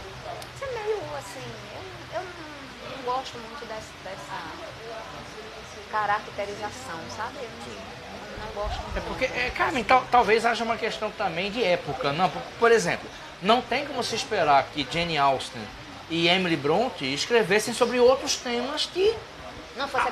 Isso é meio assim, eu não gosto muito dessa caracterização, sabe? Eu não gosto muito. É porque, Carmen, talvez haja uma questão também de época. Não, por exemplo, não tem como se esperar que Jane Austen e Emily Bronte escrevessem sobre outros temas que não fosse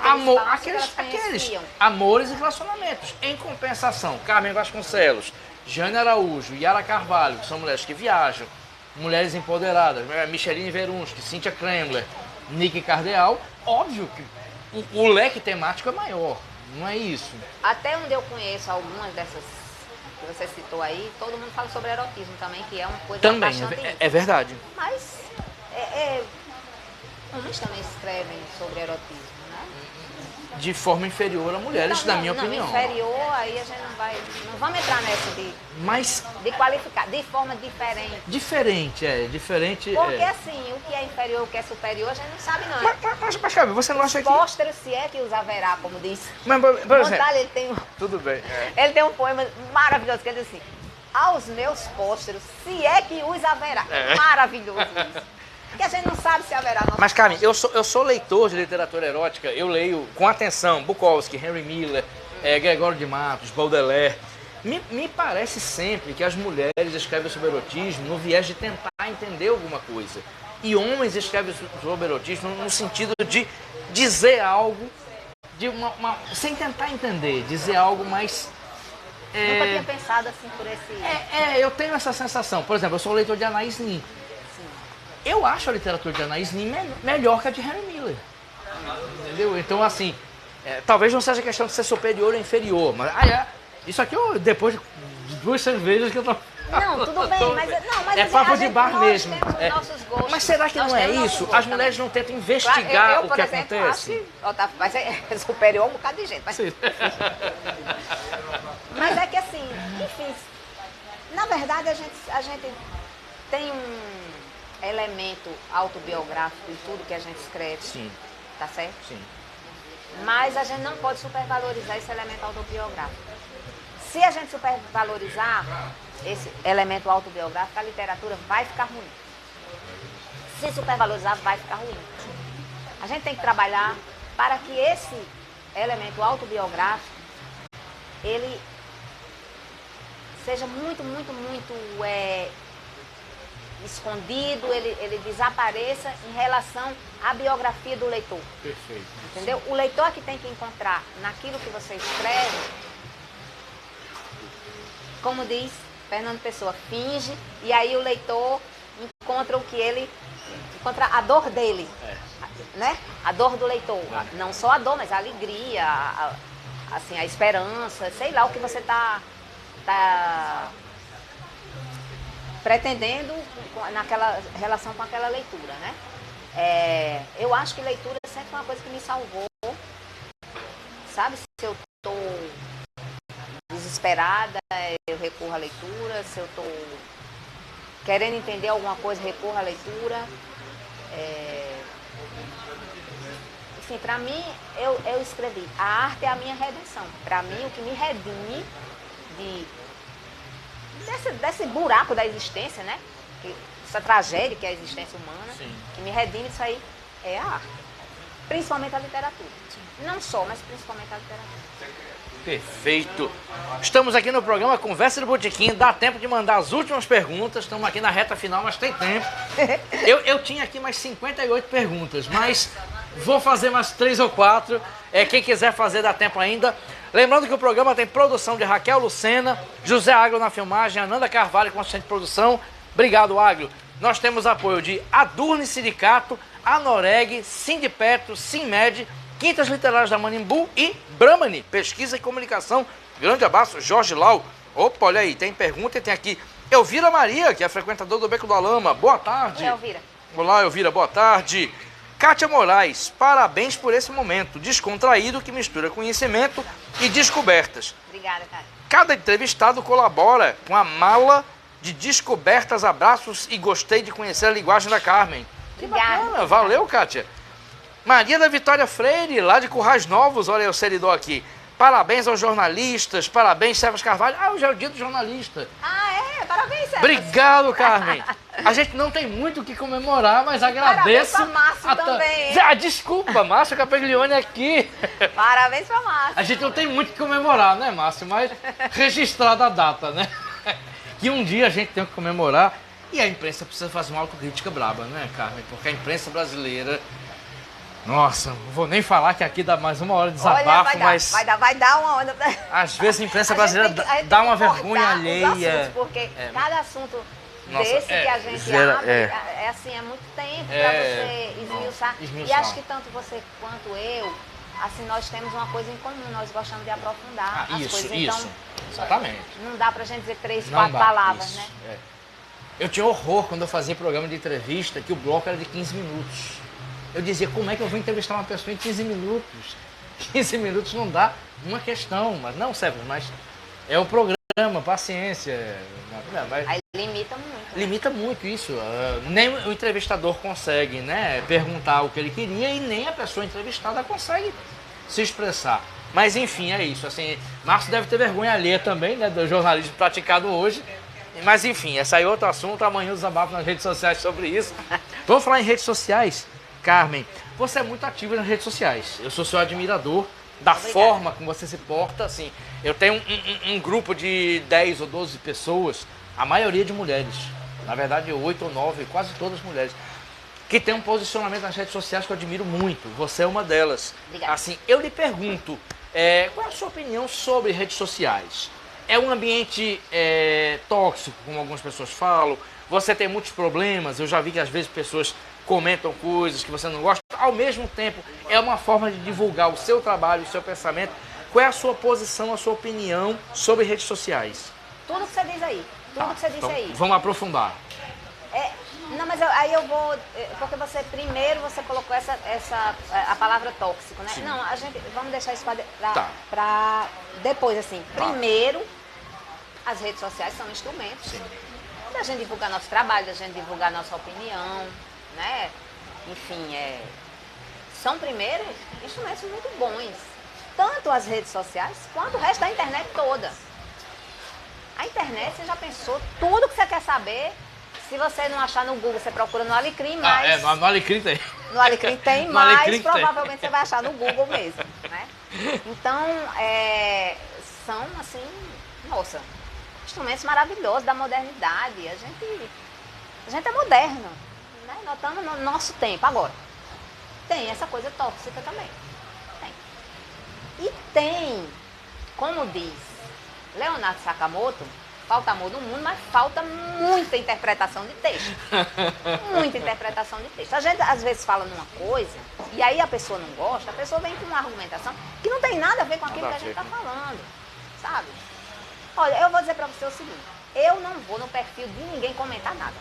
aqueles amores e relacionamentos. Em compensação, Carmen Vasconcelos, Jane Araújo, Yara Carvalho, que são mulheres que viajam, mulheres empoderadas, Micheline Verunski, Cíntia Kremler, Nick Cardeal, óbvio que o leque temático é maior, não é isso? Até onde eu conheço algumas dessas que você citou aí, todo mundo fala sobre erotismo também, que é uma coisa também, bastante... é verdade. Mas homens também escrevem sobre erotismo, né? De forma inferior a mulheres, na minha opinião. Inferior, aí a gente não vamos entrar nessa de qualificar, de forma diferente. Diferente. Porque assim, o que é inferior, o que é superior, a gente não sabe não. Mas Carmen, você não acha que... Pósteros, se é que os haverá, como diz. Mas, por exemplo... Montalho, ele tem tudo bem. Ele tem um poema maravilhoso, que ele diz assim, aos meus pósteros, se é que os haverá. Maravilhoso isso. Porque a gente não sabe se haverá. Mas, Carmen, eu sou leitor de literatura erótica, eu leio com atenção Bukowski, Henry Miller, Gregório de Matos, Baudelaire. Me parece sempre que as mulheres escrevem sobre erotismo no viés de tentar entender alguma coisa. E homens escrevem sobre erotismo no sentido de dizer algo, sem tentar entender, dizer algo mais... Nunca tinha pensado assim por esse... eu tenho essa sensação. Por exemplo, eu sou leitor de Anais Nin. Eu acho a literatura de Anais Nin melhor que a de Henry Miller. Entendeu? Então, assim, talvez não seja questão de ser superior ou inferior, mas isso aqui depois de 2 cervejas que eu tô... Não, tudo bem, mas é papo de bar mesmo. Nossos gostos, mas será que não é isso? As mulheres não tentam investigar o que acontece? Mas é superior a um bocado de gente. Mas é que assim, enfim, na verdade a gente tem um elemento autobiográfico em tudo que a gente escreve. Sim. Tá certo? Sim. Mas a gente não pode supervalorizar esse elemento autobiográfico. Se a gente supervalorizar esse elemento autobiográfico, a literatura vai ficar ruim. Se supervalorizar, vai ficar ruim. A gente tem que trabalhar para que esse elemento autobiográfico, ele seja muito, muito, muito escondido, ele desapareça em relação à biografia do leitor. Perfeito. Entendeu? O leitor é que tem que encontrar naquilo que você escreve, como diz Fernando Pessoa, finge, e aí o leitor encontra o que ele... encontra a dor dele, né? A dor do leitor. Não só a dor, mas a alegria, assim, a esperança, sei lá o que você está pretendendo naquela relação com aquela leitura, né? Eu acho que leitura sempre foi uma coisa que me salvou, sabe? Se eu estou desesperada, eu recorro à leitura. Se eu estou querendo entender alguma coisa, recorro à leitura. Enfim, para mim, eu escrevi. A arte é a minha redenção. Para mim, o que me redime desse buraco da existência, né? Essa tragédia que é a existência humana, sim, que me redime disso aí é a arte. Principalmente a literatura. Sim. Não só, mas principalmente a literatura. Perfeito. Estamos aqui no programa Conversa do Botequim. Dá tempo de mandar as últimas perguntas. Estamos aqui na reta final, mas tem tempo. Eu tinha aqui mais 58 perguntas, mas vou fazer mais 3 ou 4. Quem quiser fazer, dá tempo ainda. Lembrando que o programa tem produção de Raquel Lucena, José Agro na filmagem, Ananda Carvalho com assistente de produção. Obrigado, Agro. Nós temos apoio de Adurne Sindicato, Anoreg, Sindipetro, Sinmed, Quintas Literárias da Manimbu e Brahmani, Pesquisa e Comunicação. Grande abraço, Jorge Lau. Opa, olha aí, tem pergunta e tem aqui Elvira Maria, que é frequentador do Beco da Lama. Boa tarde. Oi, Elvira. Olá, Elvira, boa tarde. Kátia Moraes, parabéns por esse momento descontraído que mistura conhecimento e descobertas. Obrigada, Kátia. Cada entrevistado colabora com a mala de descobertas, abraços e gostei de conhecer a linguagem da Carmen. Que Obrigada. bacana, valeu, Kátia. Maria da Vitória Freire, lá de Currais Novos, olha o seridó aqui. Parabéns aos jornalistas, parabéns, Sebas Carvalho. Ah, hoje é o dia do jornalista. Ah, é? Parabéns, Sebas. Obrigado, Carmen. A gente não tem muito o que comemorar, mas agradeço. Parabéns pra Márcio também. Ah, desculpa, Márcio Capeglione aqui. Parabéns pra Márcio. A gente não tem muito o que comemorar, né, Márcio? Mas registrada a data, né? Que um dia a gente tem que comemorar. E a imprensa precisa fazer uma autocrítica braba, né, Carmen? Porque a imprensa brasileira... Nossa, não vou nem falar que aqui dá mais uma hora de desabafo, mas... Vai dar uma onda. Às vezes a imprensa brasileira dá uma vergonha alheia. Assuntos, porque cada assunto desse que a gente abre, assim, é muito tempo para você esmiuçar. E acho que tanto você quanto eu, assim, nós temos uma coisa em comum, nós gostamos de aprofundar as coisas. Então, exatamente. Não dá pra gente dizer 3, 4 palavras, né? Eu tinha horror quando eu fazia programa de entrevista, que o bloco era de 15 minutos. Eu dizia, como é que eu vou entrevistar uma pessoa em 15 minutos? 15 minutos não dá uma questão, mas não, Sérgio, mas é o programa, paciência. Aí limita muito. Né? Limita muito isso. Nem o entrevistador consegue, né, perguntar o que ele queria e nem a pessoa entrevistada consegue se expressar. Mas enfim, é isso. Assim, Márcio deve ter vergonha alheia também, né, do jornalismo praticado hoje. Mas enfim, esse aí é outro assunto. Amanhã eu desabafo nas redes sociais sobre isso. Vamos falar em redes sociais. Carmen, você é muito ativa nas redes sociais. Eu sou seu admirador da forma como você se porta. Assim, eu tenho um grupo de 10 ou 12 pessoas, a maioria de mulheres. Na verdade, 8 ou 9, quase todas mulheres. Que tem um posicionamento nas redes sociais que eu admiro muito. Você é uma delas. Obrigada. Assim, eu lhe pergunto, qual é a sua opinião sobre redes sociais? É um ambiente tóxico, como algumas pessoas falam? Você tem muitos problemas? Eu já vi que às vezes pessoas comentam coisas que você não gosta. Ao mesmo tempo, é uma forma de divulgar o seu trabalho, o seu pensamento. Qual é a sua posição, a sua opinião sobre redes sociais? Tudo que você diz aí. Tudo que você disse aí. Vamos aprofundar. Não, mas aí eu vou... Porque primeiro você colocou a palavra tóxico, né? Sim. Não, vamos deixar isso para depois, assim. Tá. Primeiro, as redes sociais são instrumentos da gente divulgar nosso trabalho, da gente divulgar nossa opinião, né? Enfim, são primeiro instrumentos muito bons. Tanto as redes sociais quanto o resto da internet toda. A internet, você já pensou tudo que você quer saber. Se você não achar no Google, você procura no Alecrim, mas... no Alecrim tem. No Alecrim tem, No mas Alecrim provavelmente tem. você vai achar no Google mesmo, né? Então, são, assim, nossa, instrumentos maravilhosos da modernidade. A gente é moderno, né? Nós estamos no nosso tempo. Agora, tem essa coisa tóxica também. Tem. E tem, como diz Leonardo Sakamoto, falta amor no mundo, mas falta muita interpretação de texto. Muita interpretação de texto. A gente, às vezes, fala numa coisa, e aí a pessoa não gosta, a pessoa vem com uma argumentação que não tem nada a ver com aquilo que a gente está falando, sabe? Olha, eu vou dizer para você o seguinte, eu não vou no perfil de ninguém comentar nada.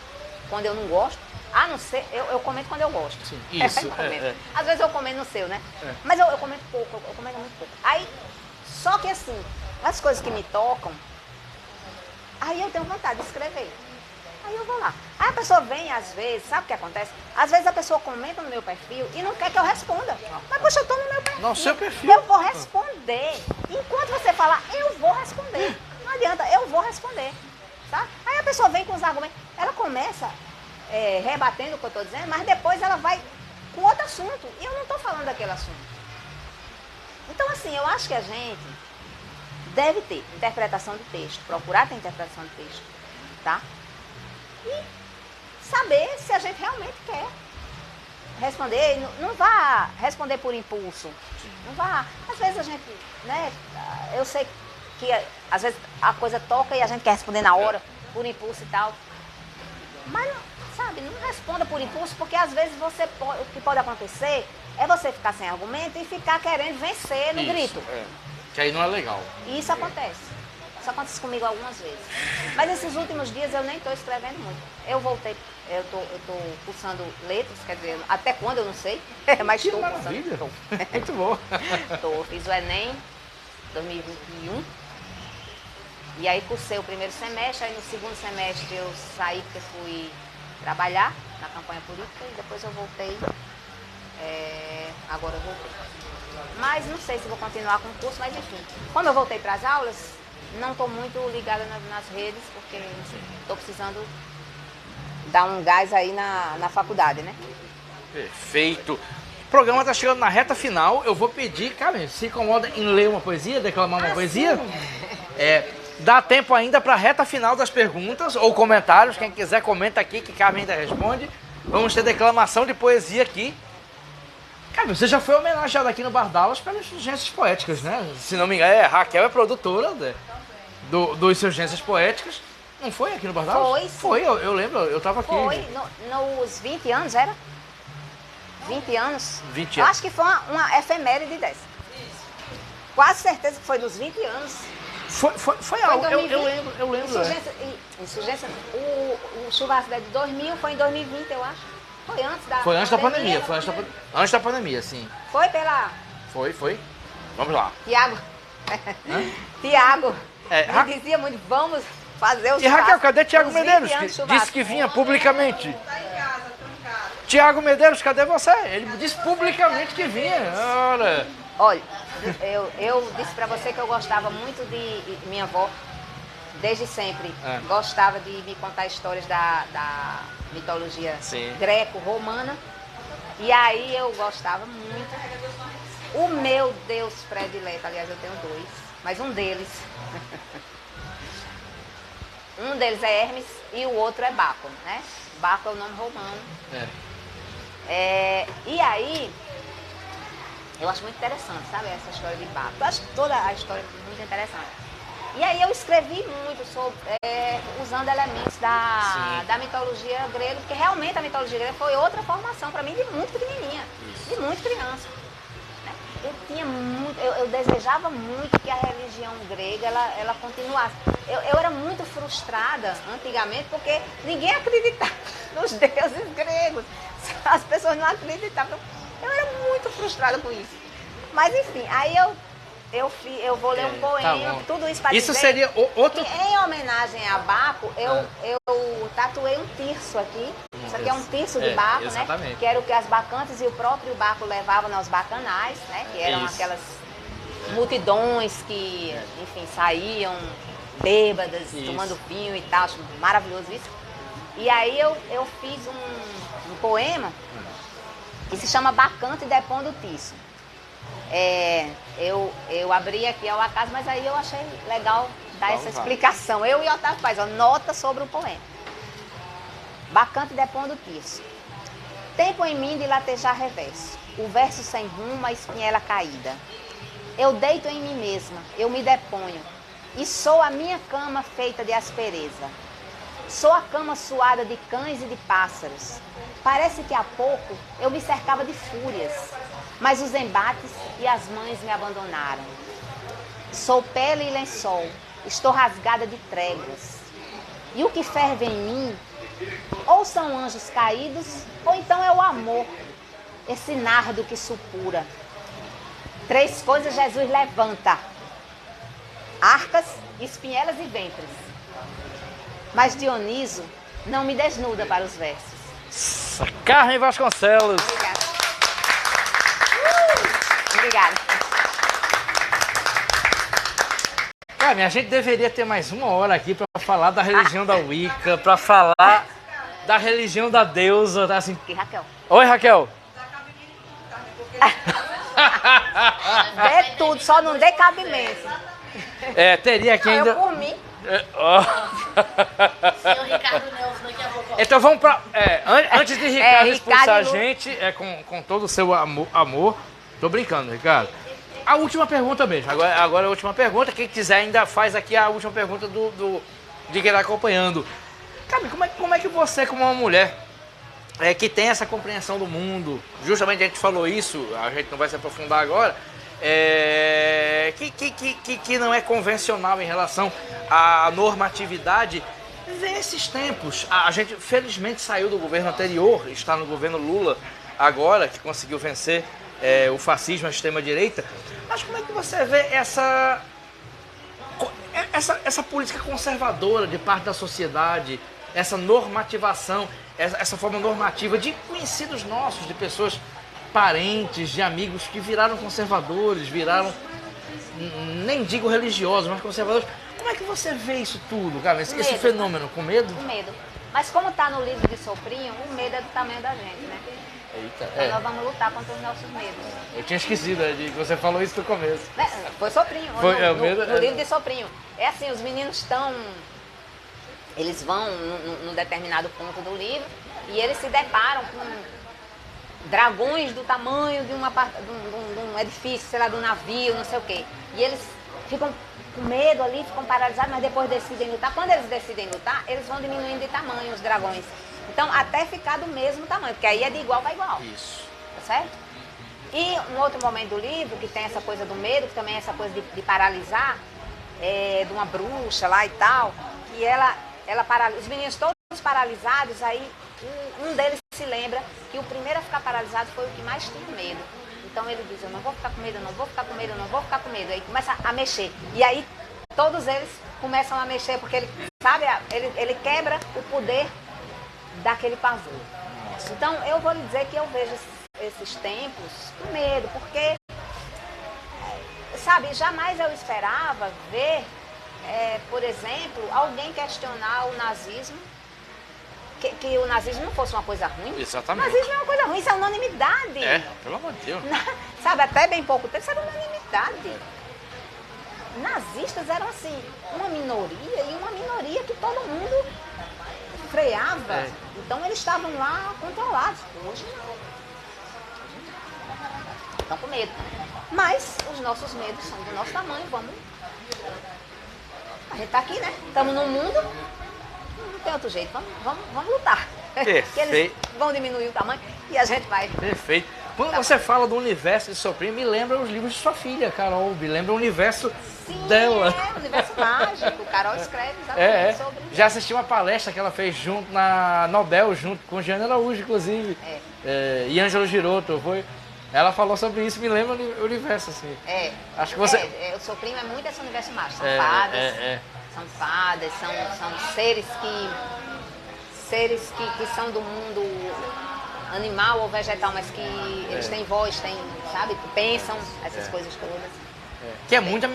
Quando eu não gosto, a não ser, eu comento quando eu gosto. Sim, isso. Às vezes eu comento no seu, né? Mas eu comento pouco, eu comento muito pouco. Aí, só que assim, as coisas que me tocam, aí eu tenho vontade de escrever. Aí eu vou lá. Aí a pessoa vem, às vezes, sabe o que acontece? Às vezes a pessoa comenta no meu perfil e não quer que eu responda. Mas, poxa, eu tô no meu perfil. No seu perfil. Eu vou responder. Enquanto você falar, eu vou responder. Não adianta, eu vou responder. Tá? Aí a pessoa vem com os argumentos. Ela começa rebatendo o que eu estou dizendo, mas depois ela vai com outro assunto. E eu não estou falando daquele assunto. Então, assim, eu acho que a gente deve ter interpretação de texto, procurar ter interpretação de texto, tá? E saber se a gente realmente quer responder. Não vá responder por impulso. Não vá. Às vezes a gente, né? Eu sei que às vezes a coisa toca e a gente quer responder na hora, por impulso e tal. Mas, sabe, não responda por impulso, porque às vezes o que pode acontecer é você ficar sem argumento e ficar querendo vencer no grito. Que aí não é legal. E isso acontece. Isso acontece comigo algumas vezes. Mas esses últimos dias eu nem estou escrevendo muito. Eu voltei, eu tô cursando letras, quer dizer, até quando eu não sei, mas estou cursando. Muito bom. Fiz o Enem 2021. E aí cursei o primeiro semestre, aí no segundo semestre eu saí porque fui trabalhar na campanha política e depois eu voltei. Agora eu voltei. Mas não sei se vou continuar com o curso, mas enfim. Como eu voltei para as aulas, não estou muito ligada nas redes, porque estou precisando dar um gás aí na faculdade, né? Perfeito. O programa está chegando na reta final. Eu vou pedir, Carmen, se incomoda em ler uma poesia, declamar uma poesia? Dá tempo ainda para a reta final das perguntas ou comentários. Quem quiser comenta aqui que Carmen ainda responde. Vamos ter declamação de poesia aqui. Carmen, você já foi homenageada aqui no Bardalos pelas Urgências Poéticas, né? Se não me engano, Raquel é produtora dos Urgências Poéticas. Não foi aqui no Bardalos? Foi, sim. Foi, eu lembro, eu estava aqui. Foi, nos 20 anos, era? 20 anos? 20 anos. Eu acho que foi uma efeméride dessa. Quase certeza que foi nos 20 anos. Foi algo, eu lembro. Insurgência, o churrasco de 2000 foi em 2020, eu acho. Foi antes da Foi antes da pandemia, antes da pandemia, sim. Foi pela... Foi. Vamos lá. Tiago. Me dizia muito, vamos fazer o churrasco. E Raquel, cadê Tiago Medeiros? Que disse que vinha publicamente. Tá em casa, tô em casa. Tiago Medeiros, cadê você? Ele disse publicamente que vinha. Ora. Olha, eu disse pra você que eu gostava muito de minha avó, desde sempre. Gostava de me contar histórias da mitologia greco-romana. E aí eu gostava muito. O meu Deus predileto, aliás, eu tenho dois, mas um deles é Hermes e o outro é Baco, né? Baco é o nome romano. E aí, eu acho muito interessante, sabe, essa história de Baco. Eu acho toda a história muito interessante. E aí eu escrevi muito sobre, usando elementos da mitologia grega, porque realmente a mitologia grega foi outra formação para mim de muito pequenininha, de muito criança. Né? Eu desejava muito que a religião grega ela continuasse. Eu era muito frustrada antigamente porque ninguém acreditava nos deuses gregos. As pessoas não acreditavam. Eu era muito frustrada com isso. Mas enfim, aí eu vou ler um poema, tudo isso para isso dizer seria outro... que em homenagem a Baco, eu tatuei um terço aqui. Isso aqui é um terço de Baco, né? Que era o que as bacantes e o próprio Baco levavam nos bacanais, né? Que eram aquelas multidões que, enfim, saíam bêbadas, tomando vinho e tal. Acho maravilhoso isso. E aí eu fiz um poema que se chama Bacante Depondo Tiço. Eu abri aqui ao acaso, mas aí eu achei legal dar essa explicação. Eu e Otávio Paz, nota sobre o poema. Bacante Depondo Tiço. Tempo em mim de latejar reverso, o verso sem rumo, a espinhela caída. Eu deito em mim mesma, eu me deponho, e sou a minha cama feita de aspereza. Sou a cama suada de cães e de pássaros. Parece que há pouco eu me cercava de fúrias, mas os embates e as mães me abandonaram. Sou pele e lençol, estou rasgada de tréguas. E o que ferve em mim, ou são anjos caídos, ou então é o amor, esse nardo que supura. 3 coisas Jesus levanta: arcas, espinhelas e ventres. Mas Dioniso não me desnuda para os versos. Carmen Vasconcelos. Obrigada. Obrigada. Carmen, a gente deveria ter mais 1 hora aqui para falar da religião da Wicca, para falar da religião da deusa. Assim. E Raquel? Oi, Raquel. Dê tudo, só não dê cabimento. Teria aqui ainda... Eu por mim. Senhor Ricardo Nelson, daqui a pouco. Então vamos para... antes de Ricardo expulsar a Ricardo... gente, com todo o seu amor. Tô brincando, Ricardo. A última pergunta mesmo. Agora a última pergunta. Quem quiser ainda faz aqui a última pergunta de quem está acompanhando. Cara, como é que você, como uma mulher que tem essa compreensão do mundo, justamente a gente falou isso, a gente não vai se aprofundar agora, que não é convencional em relação à normatividade, vê esses tempos. A gente felizmente saiu do governo anterior, está no governo Lula agora, que conseguiu vencer o fascismo, a extrema-direita. Mas como é que você vê essa política conservadora de parte da sociedade, essa normativação, essa forma normativa de conhecidos nossos, de pessoas parentes, de amigos que viraram conservadores, viraram, nem digo religiosos, mas conservadores. Como é que você vê isso tudo, cara? Esse fenômeno? Com medo? Com medo. Mas como está no livro de Soprinho, o medo é do tamanho da gente, né? Eita, então nós vamos lutar contra os nossos medos. Eu tinha esquecido de que você falou isso no começo. Foi Soprinho, no livro de Soprinho. É assim, os meninos estão... Eles vão num determinado ponto do livro e eles se deparam com dragões do tamanho de um edifício, sei lá, de um navio, não sei o quê. E eles ficam com medo ali, ficam paralisados, mas depois decidem lutar. Quando eles decidem lutar, eles vão diminuindo de tamanho os dragões. Então, até ficar do mesmo tamanho, porque aí é de igual para igual. Isso. Tá certo? E um outro momento do livro, que tem essa coisa do medo, que também é essa coisa de paralisar, de uma bruxa lá e tal, que ela paralisa, os meninos todos paralisados, aí um deles se lembra que o primeiro a ficar paralisado foi o que mais tinha medo. Então ele diz, eu não vou ficar com medo, eu não vou ficar com medo, eu não vou ficar com medo. Aí começa a mexer. E aí todos eles começam a mexer, porque ele, sabe, ele quebra o poder daquele pavor. Então eu vou lhe dizer que eu vejo esses tempos com medo, porque, sabe, jamais eu esperava ver, por exemplo, alguém questionar o nazismo, que o nazismo não fosse uma coisa ruim. Exatamente. O nazismo é uma coisa ruim, isso é unanimidade. Pelo amor de Deus. Sabe, até bem pouco tempo, isso era unanimidade. Nazistas eram assim, uma minoria, e uma minoria que todo mundo freava. Então eles estavam lá controlados. Hoje não. Estão com medo. Mas os nossos medos são do nosso tamanho, vamos. A gente tá aqui, né? Estamos no mundo, não tem outro jeito, vamos lutar. Perfeito. Eles vão diminuir o tamanho e a gente vai. Perfeito. Quando você fala do universo de Soprinho, me lembra os livros de sua filha, Carol. Me lembra o universo dela. O universo mágico. Carol escreve exatamente sobre isso. Já assisti uma palestra que ela fez junto na Nobel, junto com Jeane Araújo, inclusive. E Ângelo Giroto. Ela falou sobre isso, me lembra o universo, assim. Acho que você... o Soprinho é muito esse universo mágico. São fadas. São fadas, são seres que são do mundo animal ou vegetal, mas que eles têm voz, sabe, pensam, essas coisas todas. Que é muito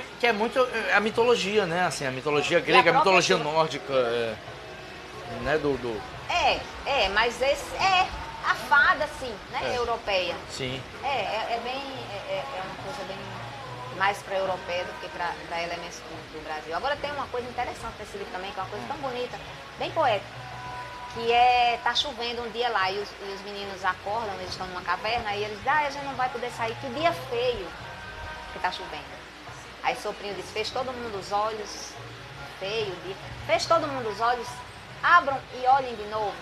a mitologia, né? Assim, a mitologia grega, a mitologia nórdica, né? Mas esse a fada, sim, né? Europeia. Sim. É uma coisa bem mais para europeia do que para elementos do Brasil. Agora tem uma coisa interessante nesse livro também, que é uma coisa tão bonita, bem poética, que tá chovendo um dia lá e os meninos acordam, eles estão numa caverna e eles dizem, a gente não vai poder sair, que dia feio que tá chovendo. Aí Soprinho diz, fez todo mundo os olhos, feio dia, fez todo mundo os olhos, abram e olhem de novo.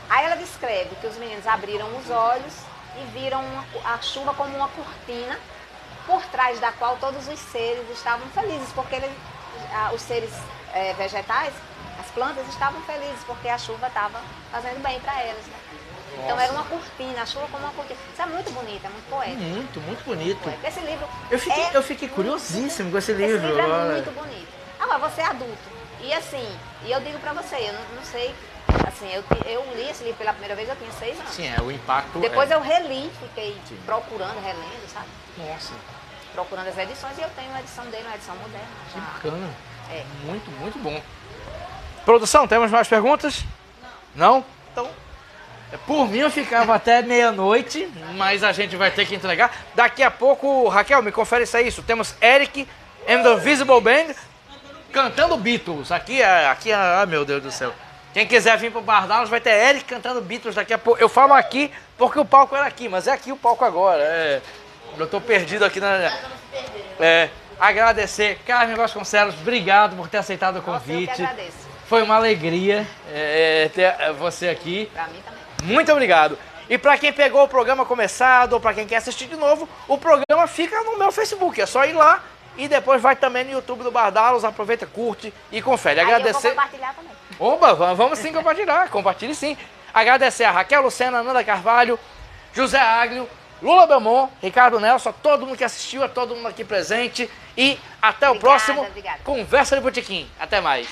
Aí ela descreve que os meninos abriram os olhos e viram a chuva como uma cortina, por trás da qual todos os seres estavam felizes, porque os seres vegetais, as plantas estavam felizes, porque a chuva estava fazendo bem para elas. Né? Então era uma cortina, a chuva como uma cortina. Isso é muito bonito, é muito poético. Muito bonito. Esse livro eu fiquei curiosíssimo com esse livro. Esse livro é muito bonito. Agora, você é adulto. E assim, eu digo para você, eu não sei, assim, eu li esse livro pela primeira vez, eu tinha 6 anos. Sim, o impacto... Depois eu reli, fiquei procurando, relendo, sabe? Nossa. Procurando as edições e eu tenho uma edição dele, uma edição moderna. Que bacana. Muito, muito bom. Produção, temos mais perguntas? Não? Então, por mim eu ficava até meia-noite, mas a gente vai ter que entregar. Daqui a pouco, Raquel, me confere se é isso. Temos Eric and the Invisible Band cantando Beatles. Aqui, meu Deus do céu. Quem quiser vir pro Bardalos vai ter Eric cantando Beatles daqui a pouco. Eu falo aqui porque o palco era aqui, mas é aqui o palco agora. Eu tô perdido aqui na... Agradecer, Carmen Vasconcelos, obrigado por ter aceitado o convite. Eu que agradeço. Foi uma alegria ter você aqui. Pra mim também. Muito obrigado. E para quem pegou o programa começado ou para quem quer assistir de novo, o programa fica no meu Facebook. É só ir lá e depois vai também no YouTube do Bardalos. Aproveita, curte e confere. Agradecer. Eu vou compartilhar também. Oba, vamos sim compartilhar. Compartilhe sim. Agradecer a Raquel Lucena, Nanda Carvalho, José Aglio, Lula Belmont, Ricardo Nelson, a todo mundo que assistiu, a todo mundo aqui presente. E até o próximo Obrigada. Conversa de Botequim. Até mais.